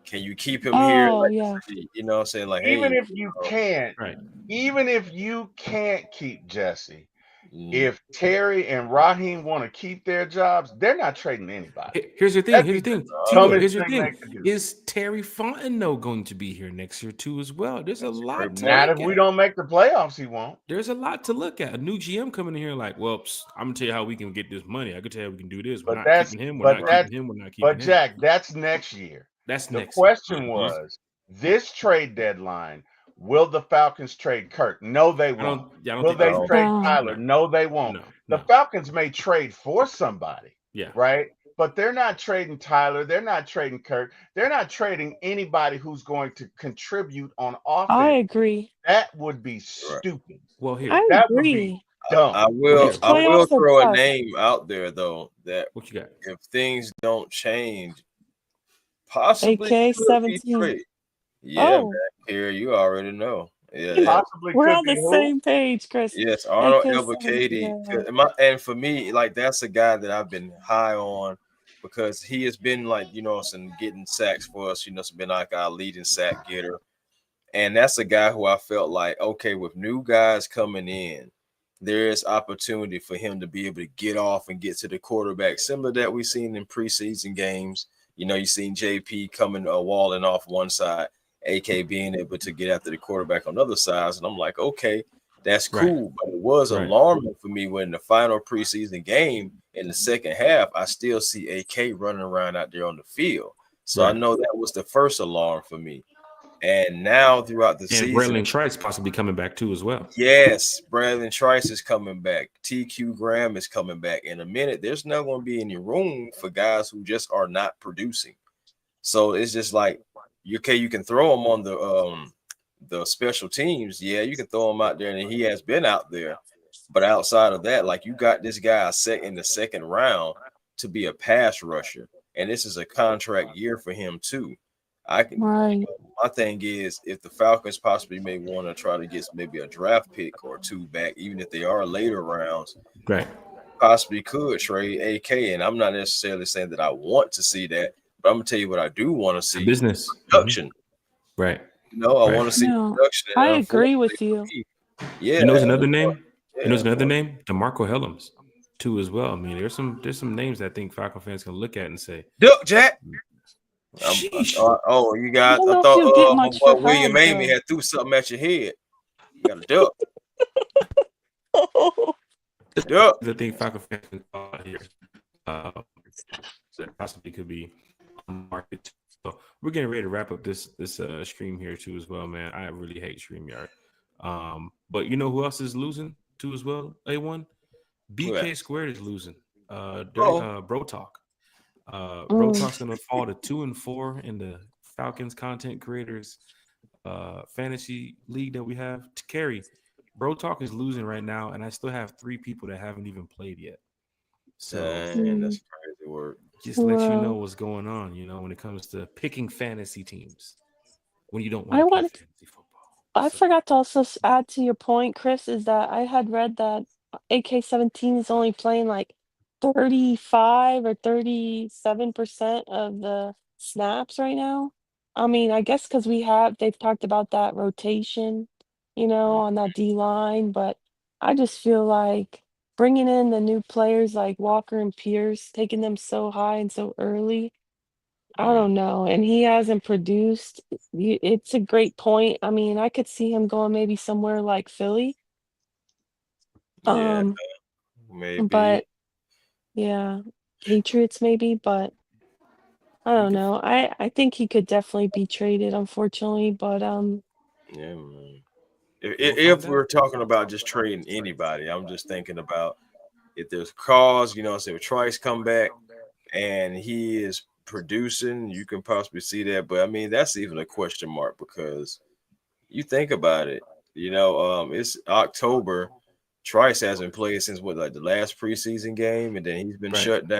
can you keep him here? oh Like, yeah. you know, saying like, hey, even you if you know, can't, Right. even if you can't keep Jesse, mm, if Terry and Raheem want to keep their jobs, they're not trading anybody. Here's your thing. That'd Here's be the the thing. Tito, dumbest here's your thing they thing. could do. Is Terry Fontenot going to be here next year too as well? There's a that's a great lot to point. Not if look we at. don't make the playoffs, he won't. There's a lot to look at. A new GM coming in here like, well, I'm gonna tell you how we can get this money. I can tell you how we can do this. We're But not that's keeping him. We're but not that's keeping him. We're not keeping but him. Jack, that's next year. That's The next year. question was this trade deadline, will the Falcons trade Kirk? No, they I won't. don't Will think they they will. trade No. Tyler? No, they won't. The No. Falcons may trade for somebody, Yeah. right? But they're not trading Tyler. They're not trading Kirk. They're not trading anybody who's going to contribute on I offense. agree. That would be Right. stupid. Well, here. I That would be agree. dumb. I Well, will here. These I will playoffs are throw a tough. name out there though that What you got? if things don't change, possibly AK could be 17. trade. Yeah, man. Oh, Here you already know. Yeah, you know, that Possibly we're could on be the who? same page, Chris. yes, Arnold AK Elba 17. Katie. And for me, like that's a guy that I've been high on because he has been like, you know, some getting sacks for us, you know, it's been like our leading sack getter. And that's a guy who I felt like, okay, with new guys coming in, there is opportunity for him to be able to get off and get to the quarterback, similar to that we've seen in preseason games. You know, you've seen JP coming walling off one side, AK being able to get after the quarterback on the other side. And I'm like, okay, that's Right. cool. But it was Right. alarming for me when the final preseason game in the second half, I still see AK running around out there on the field. So I Right. know that was the first alarm for me. And now throughout the And season, Braylon Trice possibly coming back too as well. yes, Braylon Trice is coming back. TQ Graham is coming back. In a minute, there's not going to be any room for guys who just are not producing. So it's just like, you can throw him on the special teams. Yeah, you can throw him out there, and he has been out there. But outside of that, like you got this guy in the second round to be a pass rusher, and this is a contract year for him too. Right. My thing is if the Falcons possibly may want to try to get maybe a draft pick or two back, even if they are later rounds, Right. possibly could trade AK. And I'm not necessarily saying that I want to see that, but I'm gonna tell you what I do want to see: Business. production. Right. You know, I Right. want to see No, production. I And agree unfortunately with for you. me, yeah, You know, another name. You know, yeah, another name. DeMarco Hellams too as well. I mean, there's some names I think Falcon fans can look at and say, Duck Jack. sheesh. Oh, you I guys! don't I know if you'll get thought my much for boy William Helms, Amy though. had threw something at your head. You got a duck, duck. I think Falcon fans can call out here. That possibly could be on the market too. So we're getting ready to wrap up this stream here too as well, man. I really hate StreamYard. But you know who else is losing too as well? A1 BK Squared is losing. Bro Talk. Bro Talk's gonna fall to 2-4 in the Falcons content creators fantasy league that we have to carry. Bro Talk is losing right now, and I still have 3 people that haven't even played yet. So Dang, that's crazy work. just let you know what's going on, you know, when it comes to picking fantasy teams when you don't want to play fantasy football. I forgot to also add to your point, Chris, is that I had read that AK-17 is only playing like 35 or 37% of the snaps right now. I mean, I guess because they've talked about that rotation, on that D line, but I just feel like bringing in the new players like Walker and Pierce, taking them so high and so early, I don't know, and he hasn't produced. It's a great point. I mean, I could see him going maybe somewhere like Philly. Yeah, Um, maybe. but yeah, Patriots maybe, but I don't know. I think he could definitely be traded, unfortunately, but Yeah, man. We'll If find we're out. talking about just trading anybody, I'm just thinking about if there's cause, say if Trice come back and he is producing, you can possibly see that. But I mean, that's even a question mark because you think about it. It's October. Trice hasn't played since like the last preseason game, and then he's been shut down.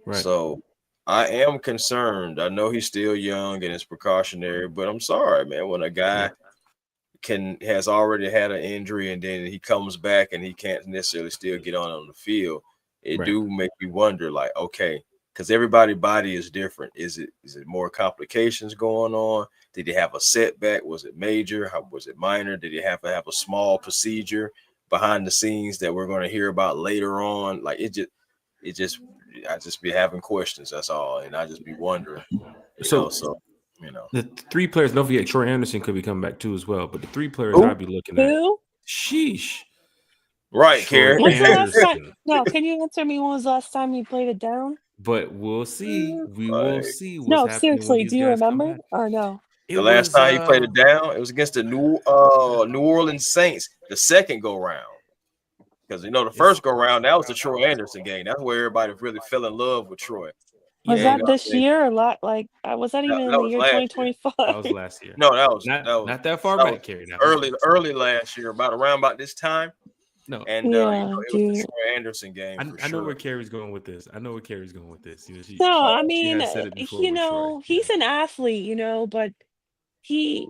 Right. So I am concerned. I know he's still young and it's precautionary, but I'm sorry, man. When a guy has already had an injury and then he comes back and he can't necessarily still get on the field, it do make me wonder, like, okay, because everybody's body is different. Is it more complications going on? Did he have a setback? Was it major? Was it minor? Did he have to have a small procedure behind the scenes that we're going to hear about later on? Like I just be having questions. That's all, and I just be wondering. The three players. Don't forget, Troy Anderson could be coming back too as well. But the three players I'd be looking at. Sheesh. Right, Carrie. When's the last time? No, can you answer me? When was the last time you played it down? But we'll see. We will see. What's No, happening seriously, when these do you guys come remember back. or no? The last time you played it down, it was against the New Orleans Saints, the second go round. Because the first go round, that was the Troy Anderson game. That's where everybody really fell in love with Troy. Was that this year or was that even in the year 2025? That was last year. No, that was not that far back, Carrie. Early last year, around about this time. No, and it was the Troy Anderson game. I know where Carrie's going with this. I mean, he's an athlete, but he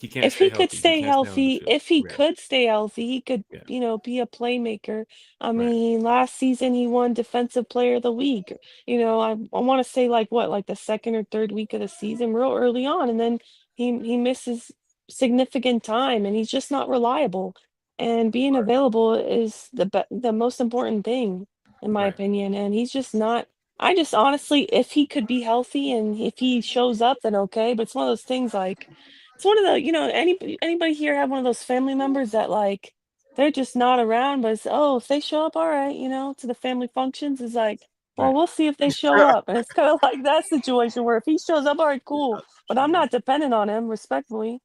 can't. If he could stay healthy, he could be a playmaker. I mean, last season he won Defensive Player of the Week. I want to say like the second or third week of the season, real early on, and then he misses significant time, and he's just not reliable. And being available is the most important thing, in my opinion. And he's just not. I just honestly, if he could be healthy and if he shows up, then okay. But it's one of those things like. It's one of the, anybody here have one of those family members that like they're just not around, but if they show up, all right, to the family functions, is like, well, we'll see if they show up. And it's kind of like that situation where if he shows up, all right, cool. But I'm not dependent on him, respectfully.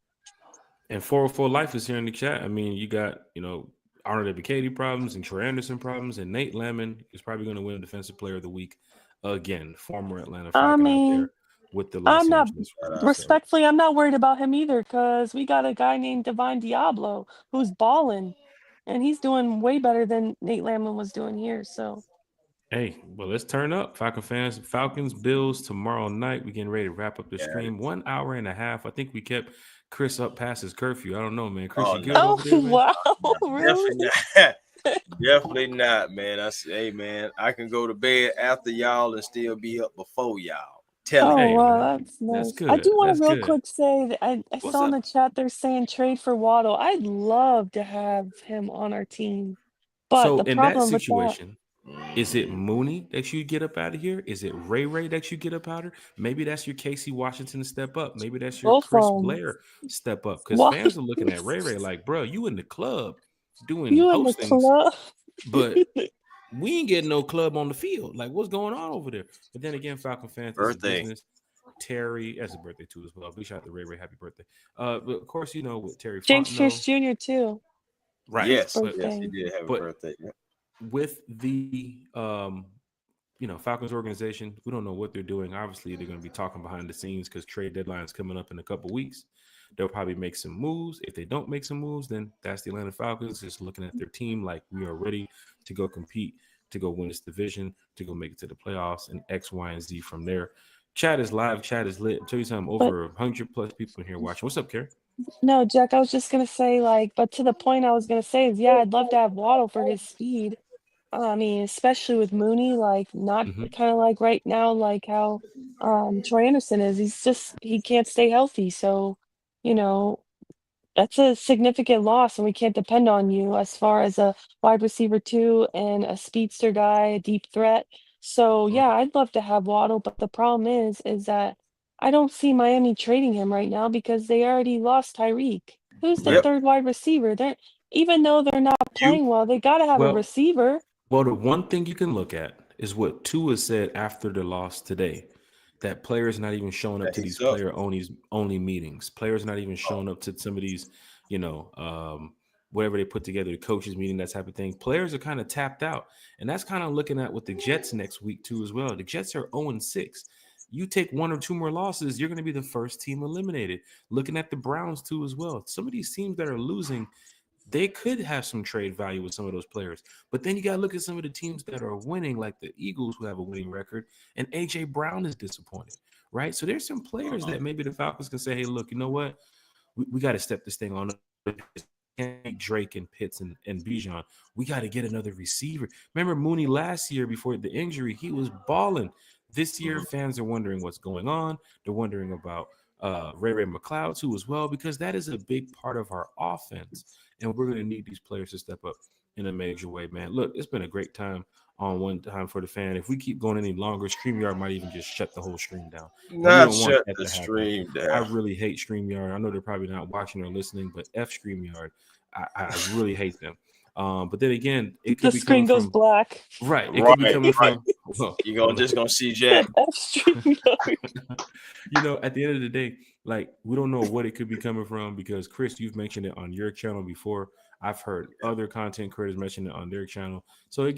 And 404 Life is here in the chat. I mean, you got, Arnold Ebiketie problems and Troy Anderson problems, and Nate Lemon is probably going to win Defensive Player of the Week again, former Atlanta Falcon out there. With the Los Angeles respectfully, I'm not worried about him either because we got a guy named Divine Diablo who's balling, and he's doing way better than Nate Lamlin was doing here. So, hey, well, let's turn up, Falcon fans. Falcons Bills tomorrow night. We're getting ready to wrap up the stream. 1 hour and a half. I think we kept Chris up past his curfew. I don't know, man. Chris, you good over there, man? Wow, really? Definitely not, man. I say, hey, man, I can go to bed after y'all and still be up before y'all. Wow, that's nice. That's good. I do want to real good. quick say that I saw in the chat they're saying trade for Waddle. I'd love to have him on our team, but so the in problem that situation, is it Mooney that you get up out of here? Is it Ray that you get up out of? Maybe that's your Casey Washington step up. Maybe that's your Chris Blair step up. Because fans are looking at Ray like, bro, you in the club doing hostings, but we ain't getting no club on the field. Like, what's going on over there? But then again, Falcon fans, birthday. Business. Terry, as a birthday too as well. Big shout out to Ray. Happy birthday. But of course, with Terry James Fontenot. Pierce Jr. too. Right. Yes, yes, he did have a birthday. Yeah. With the Falcons organization, we don't know what they're doing. Obviously, they're going to be talking behind the scenes because trade deadline is coming up in a couple weeks. They'll probably make some moves. If they don't make some moves, then that's the Atlanta Falcons just looking at their team like we are ready to go compete, to go win this division, to go make it to the playoffs, and X, Y, and Z from there. Chat is live. Chat is lit. I'll tell you something, over 100+ people in here watching. What's up, Carrie? No, Jack, I was just going to say, but to the point I was going to say is, yeah, I'd love to have Waddle for his speed. I mean, especially with Mooney, not kind of like right now, like how Troy Anderson is. He can't stay healthy. So, that's a significant loss, and we can't depend on you as far as a wide receiver 2 and a speedster guy, a deep threat. So, yeah, I'd love to have Waddle, but the problem is that I don't see Miami trading him right now because they already lost Tyreek. Who's the third wide receiver? Even though they're not playing well, they got to have a receiver. Well, the one thing you can look at is what Tua said after the loss today, that players not even showing up to these player-only meetings. Players not even showing up to some of these, whatever they put together, the coaches meeting, that type of thing. Players are kind of tapped out. And that's kind of looking at with the Jets next week, too, as well. The Jets are 0-6. You take 1 or 2 more losses, you're going to be the first team eliminated. Looking at the Browns too as well. Some of these teams that are losing, they could have some trade value with some of those players. But then you got to look at some of the teams that are winning, like the Eagles, who have a winning record, and A.J. Brown is disappointed, right? So there's some players that maybe the Falcons can say, hey, look, you know what? We got to step this thing on. Drake and Pitts and Bijan. We got to get another receiver. Remember Mooney last year before the injury, he was balling. This year, fans are wondering what's going on. They're wondering about Ray McLeod too as well, because that is a big part of our offense. And we're going to need these players to step up in a major way, man. Look, it's been a great time on One Time for the Fan. If we keep going any longer, StreamYard might even just shut the whole stream down. Not shut the stream down. I really hate StreamYard. I know they're probably not watching or listening, but F StreamYard. I really hate them. But then again, it could the screen goes from, black. Right. It could be coming from. Well, you're just gonna see Jack. You know, at the end of the day, like, we don't know what it could be coming from, because Chris, you've mentioned it on your channel before. I've heard other content creators mention it on their channel. So it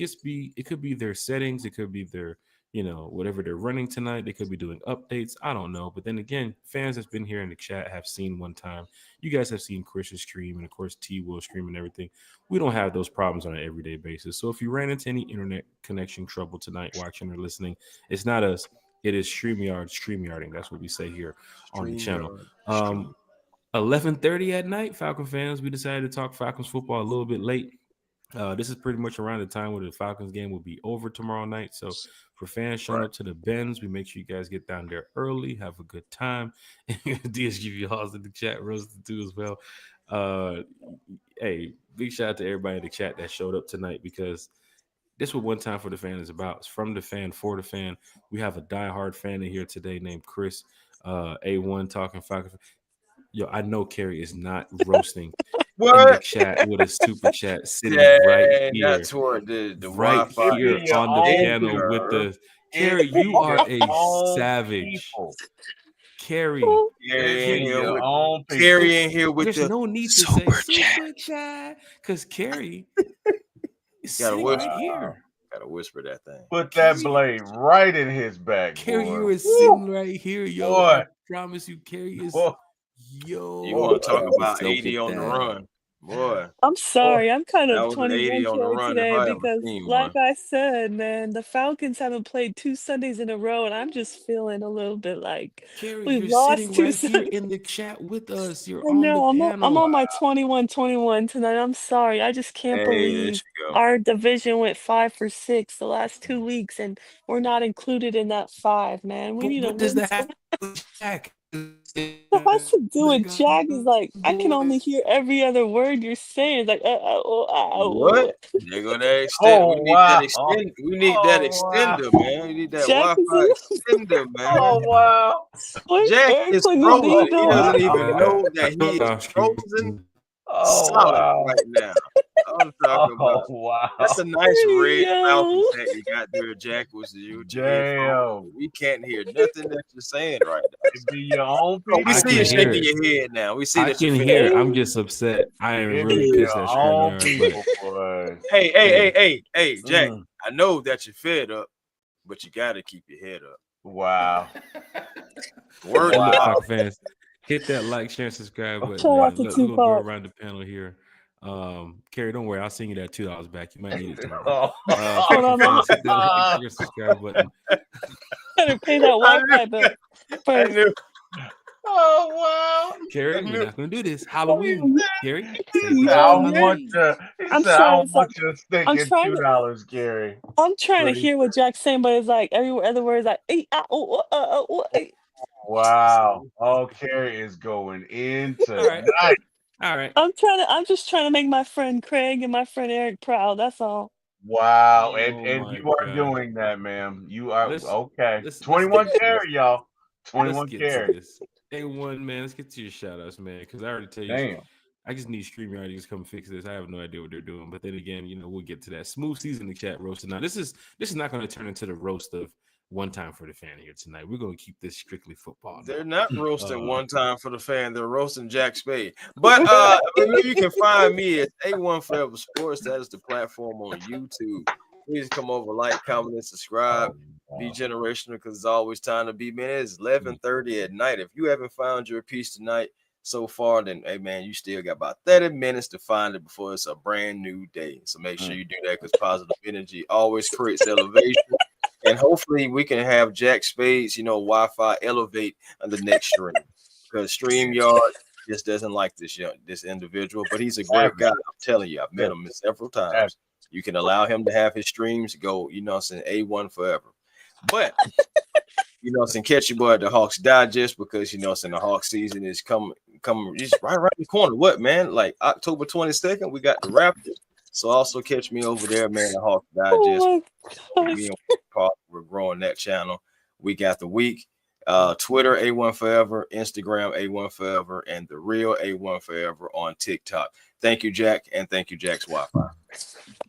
could be their settings, it could be their, you know, whatever they're running tonight. They could be doing updates. I don't know. But then again, fans that's been here in the chat have seen One Time. You guys have seen Chris's stream, and of course T will stream and everything. We don't have those problems on an everyday basis. So if you ran into any internet connection trouble tonight, watching or listening, it's not us. It is StreamYarding. That's what we say here on the channel. 11:30 at night, Falcon fans. We decided to talk Falcons football a little bit late. This is pretty much around the time where the Falcons game will be over tomorrow night. So for fans showing up to the Benz, we make sure you guys get down there early, have a good time. DSGV Halls in the chat, roasted too as well. Hey, big shout out to everybody in the chat that showed up tonight, because this is what One Time for the Fan is about. It's from the fan for the fan. We have a diehard fan in here today named Chris, A1 talking Falcons. Yo, I know Carrie is not roasting in the chat with a super chat sitting right here. That's where the right Wi-Fi here on the panel with the Carrie. You are a savage. Carrie in here with there's no need to say super chat, because Carrie is sitting right here. Gotta whisper that thing. Put that blade right in his back. Carrie, you is sitting right here, yo. Boy. I promise you, Carrie is. Yo, you want to talk about 80 on the run, boy? I'm sorry, I'm kind of 21 today because, like I said, man, the Falcons haven't played 2 Sundays in a row, and I'm just feeling a little bit like Carrie, we you're lost sitting 2 right Sundays. here in the chat with us. You're I on know, the panel. I'm on my 21-21 tonight. I'm sorry, I just can't believe our division went 5 for 6 the last 2 weeks, and we're not included in that 5. Man, we need to win. Does that have with Jack? What has to do with Jack is like I can only hear every other word you're saying. It's like what? They go that extend. We need that extend. We need that extender, man. We need that Wi-Fi extender, man. Oh wow! Jack is frozen. He doesn't even know that he is frozen. Solid right now. I'm talking about. Wow. That's a nice red Falcon that you got there, Jack. Was you? Damn. We can't hear nothing that you're saying right now. It be your own people. We see you shaking your head now. We see I that can hear. I'm just upset. I am really pissed at StreamYard. Hey, Jack. I know that you're fed up, but you got to keep your head up. Wow. Word up, fans. Hit that like, share, and subscribe button. Let's go around the panel here. Carrie, don't worry, I'll send you that $2 back. You might need it tomorrow. Hold on. Hit that like, share, subscribe button. Better pay that Wi-Fi bill first. Oh wow, Carrie, we're not gonna do this. Halloween, Carrie. How much? I'm sorry. How much is thinking $2, Gary? I'm trying to hear what Jack's saying, but it's like every other word is like. Wow. Oh, Carrie is going in tonight. All right. I'm just trying to make my friend Craig and my friend Eric proud. That's all. Wow. And you are doing that, ma'am. You are okay. 21 Carrie, y'all. 21 Carrie. A1, man, let's get to your shout outs, man. Because I already tell you, damn. I just need StreamYard to come fix this. I have no idea what they're doing. But then again, you know, we'll get to that. Smooth season in the chat roasted. Now, this is not going to turn into the roast of One Time for the Fan here tonight. We're going to keep this strictly football. They're not roasting One Time for the Fan. They're roasting Jack Spade. But you can find me at A1 Forever Sports. That is the platform on YouTube. Please come over, like, comment, and subscribe. be generational because it's always time to be, man. It's 11:30 at night. If you haven't found your piece tonight so far, then hey man, you still got about 30 minutes to find it before it's a brand new day. So make sure you do that because positive energy always creates elevation. And hopefully we can have Jack Spades, Wi-Fi elevate on the next stream because StreamYard just doesn't like this individual, but he's a great guy. I'm telling you, I've met him several times. You can allow him to have his streams go, saying A1 forever. But catch your boy at the Hawks Digest because the Hawks season is coming just right around the corner. What, man? Like October 22nd, we got the Raptors. So also catch me over there, man, the Hawks Digest. We're growing that channel week after week. Twitter A1 Forever, Instagram A1 Forever, and the real A1 Forever on TikTok. Thank you, Jack, and thank you, Jack's Wi-Fi.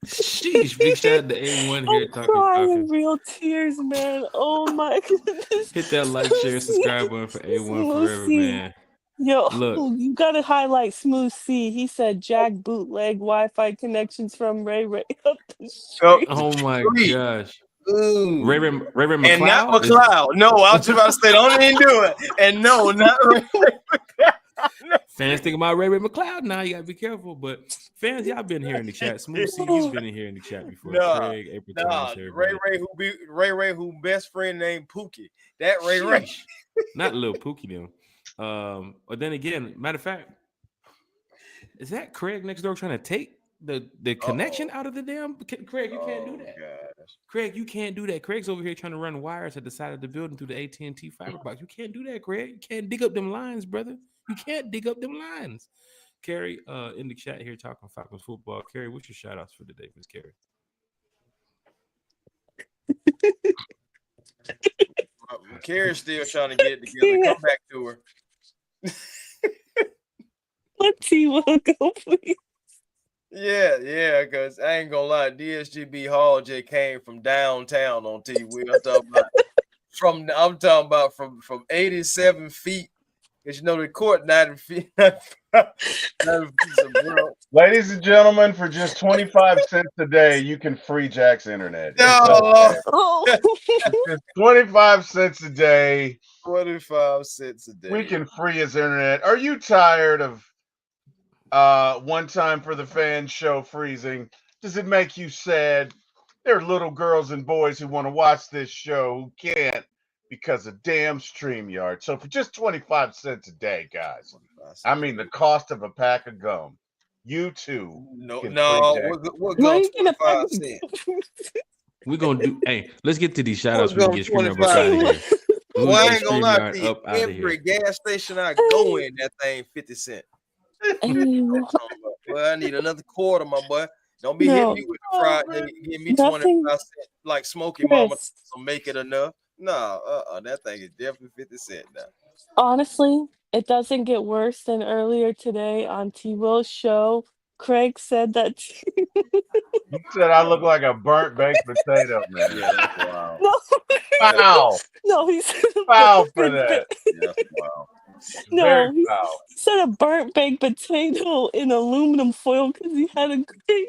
Sheesh, big shout out to A1 here talking. Real tears, man. Oh my goodness. Hit that like, share, subscribe button for A1 Forever, man. Yo, look, you gotta highlight Smooth C. He said Jack bootleg Wi-Fi connections from Ray up the street. Oh my gosh. Ooh. Ray McLeod? And not McLeod. No, I was just about to say, don't even do it. And no, not Ray McLeod. Fans think about Ray McLeod now. You gotta be careful. But fans, y'all been here in the chat. Smooth C, he's been in here in the chat before. Craig, April Thomas, Ray who best friend named Pookie. That Ray. Not little Pookie them. But then again, matter of fact, is that Craig next door trying to take the connection out of the damn? Craig, you can't do that. Gosh. Craig, you can't do that. Craig's over here trying to run wires at the side of the building through the AT&T fiber box. You can't do that, Craig. You can't dig up them lines, brother. You can't dig up them lines. Carrie, in the chat here talking Falcons football. Carrie, what's your shout outs for today, Miss Carrie? Carrie's still trying to get it together. Come back to her. Let T will go, please. Yeah, because I ain't gonna lie, DSGB Hall just came from downtown on T Will. I'm talking about from 87 feet. Because the court 90 feet. 90 feet Ladies and gentlemen, for just 25 cents a day, you can free Jack's internet. Just 25 cents a day. 25 cents a day. We can free his internet. Are you tired of One Time for the Fans show freezing? Does it make you sad? There are little girls and boys who want to watch this show who can't because of damn StreamYard. So for just 25 cents a day, guys, I mean the cost of a pack of gum, you too. We're going 25 cents. We're gonna do. Hey, let's get to these shout outs. We can get StreamYard out of here. Well, I ain't gonna lie to you. Every gas station I go in, that thing 50 cents. Well, I need another quarter, my boy. Don't be hitting me with the fried. Give me 25 cents like Smokey Mama. So make it enough. No, that thing is definitely 50 cents now. Honestly, it doesn't get worse than earlier today on T. Will's show. Craig said that. You said I look like a burnt baked potato, man. Yeah, that's wild. No. Foul. No, he said foul for that. Yeah, that's wild. No, he said a burnt baked potato in aluminum foil because he had a great.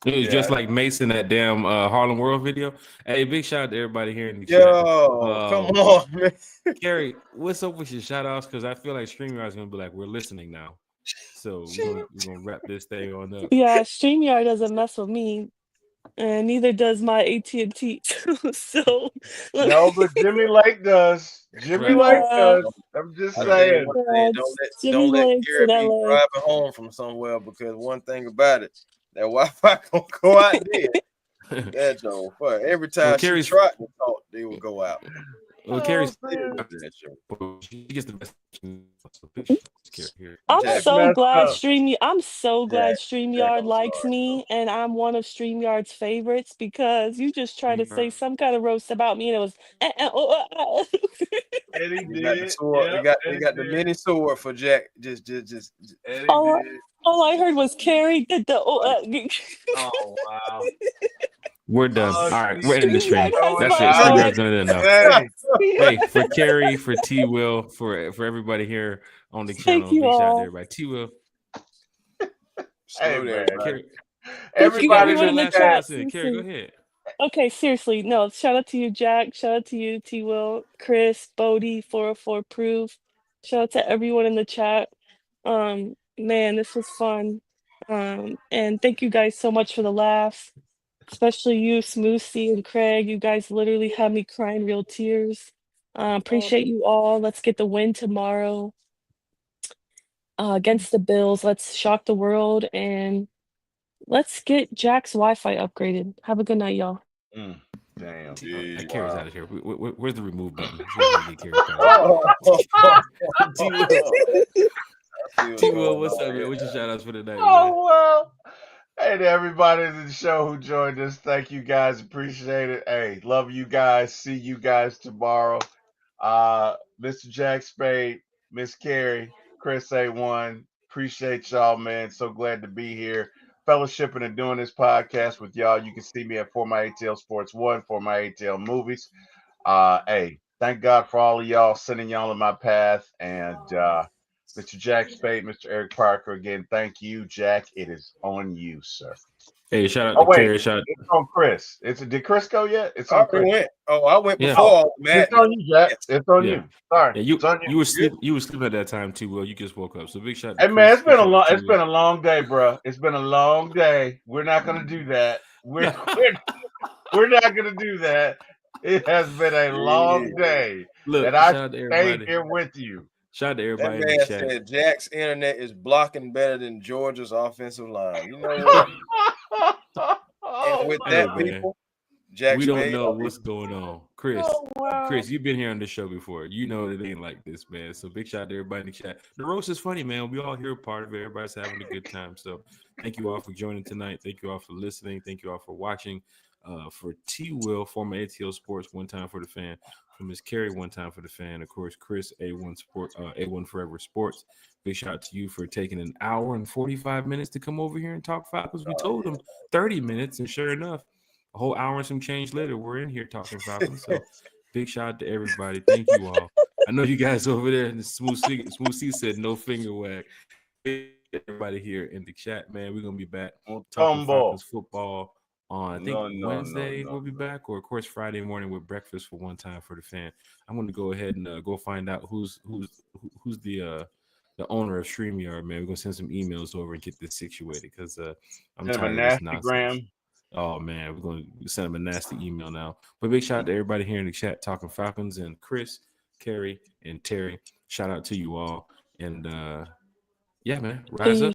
It was just like Mason, that damn Harlem World video. Hey, big shout out to everybody here in the chat. Come on, man. Carrie, what's up with your shout outs? Because I feel like StreamYard is going to be like, we're listening now. So we're gonna wrap this thing on up. Yeah, StreamYard doesn't mess with me. And neither does my AT&T. So no, but Jimmy Lake does. Jimmy Lake does. I'm just saying. Don't let Carrie be driving home from somewhere because one thing about it, that Wi-Fi gonna go out there. That's all fun. Every time she tried to talk, they will go out. Well, Carrie's she gets the best. I'm so glad StreamYard likes me, and I'm one of StreamYard's favorites because you just tried to say some kind of roast about me, and it was. And he got the sword. They got the mini sword for Jack. Just. All I heard was Carrie did the. Oh wow. We're done. All right, we're ending the stream. That's it. StreamYard's done it enough. Hey, for Carrie, for T. Will, for everybody here on the channel, big shout out to everybody. T. Will. Hey, man. Carrie, everybody in the chat. Carrie, go ahead. Okay, seriously, no, shout out to you, Jack. Shout out to you, T Will, Chris, Bodie, 404 Proof. Shout out to everyone in the chat. Man, this was fun. And thank you guys so much for the laughs, especially you, Smoothie and Craig. You guys literally had me crying real tears. Appreciate you all. Let's get the win tomorrow against the Bills. Let's shock the world and let's get Jack's Wi-Fi upgraded. Have a good night, y'all. Damn. That Carrie's out of here. Where's the remove button? See if we can get Carrie back. T-Will, what's up, man? What's your shout outs for the night, man? Oh, well. Hey to everybody in the show who joined us. Thank you guys. Appreciate it. Hey, love you guys. See you guys tomorrow. Mr. Jack Spade, Miss Carrie, Chris A1. Appreciate y'all, man. So glad to be here. Fellowshipping and doing this podcast with y'all. You can see me at For My ATL Sports 1, For My ATL Movies. Hey, thank God for all of y'all sending y'all in my path. And Mr. Jack Spade, Mr. Eric Parker, again, thank you, Jack. It is on you, sir. Hey, shout out to Carrie. Shout out. It's on Chris. Did Chris go yet? It's I on Chris. went. Oh, I went before. It's on you, Jack. It's on you. Sorry. Yeah, it's on you. You were sleeping at that time too. Well, you just woke up. So big shout out to Hey Chris. man, it's been a long day, bro. It's been a long day. We're not gonna do that. We're not gonna do that. It has been a long day. Look, that I stayed here with you. Shout out to everybody That in man the chat. said Jack's internet is blocking better than Georgia's offensive line. You know what? And with that, people, Jack we don't Spade, know what's going on. Chris, Chris, you've been here on the show before. You know it ain't like this, man. So big shout out to everybody in the chat. The roast is funny, man. We all here a part of it. Everybody's having a good time. So thank you all for joining tonight. Thank you all for listening. Thank you all for watching. For T Will, former ATL Sports, one time for the fan. For Miss Carrie, one time for the fan. Of course, Chris, A1 Sport, A1 Forever Sports. Big shout out to you for taking an hour and 45 minutes to come over here and talk Falcons. We told them 30 minutes, and sure enough, a whole hour and some change later, we're in here talking Falcons. So big shout out to everybody. Thank you all. I know you guys over there in the Smooth C said no finger wag. Everybody here in the chat, man. We're gonna be back talking Falcons football on I think Wednesday. We'll be back, or of course Friday morning with breakfast for one time for the fan. I'm gonna go ahead and go find out who's the owner of StreamYard, man. We're gonna send some emails over and get this situated because I'm tired of this nonsense. Oh man, we're gonna send them a nasty email now. But big shout out to everybody here in the chat talking Falcons, and Chris, Carrie, and Terry. Shout out to you all. And yeah, man, rise up.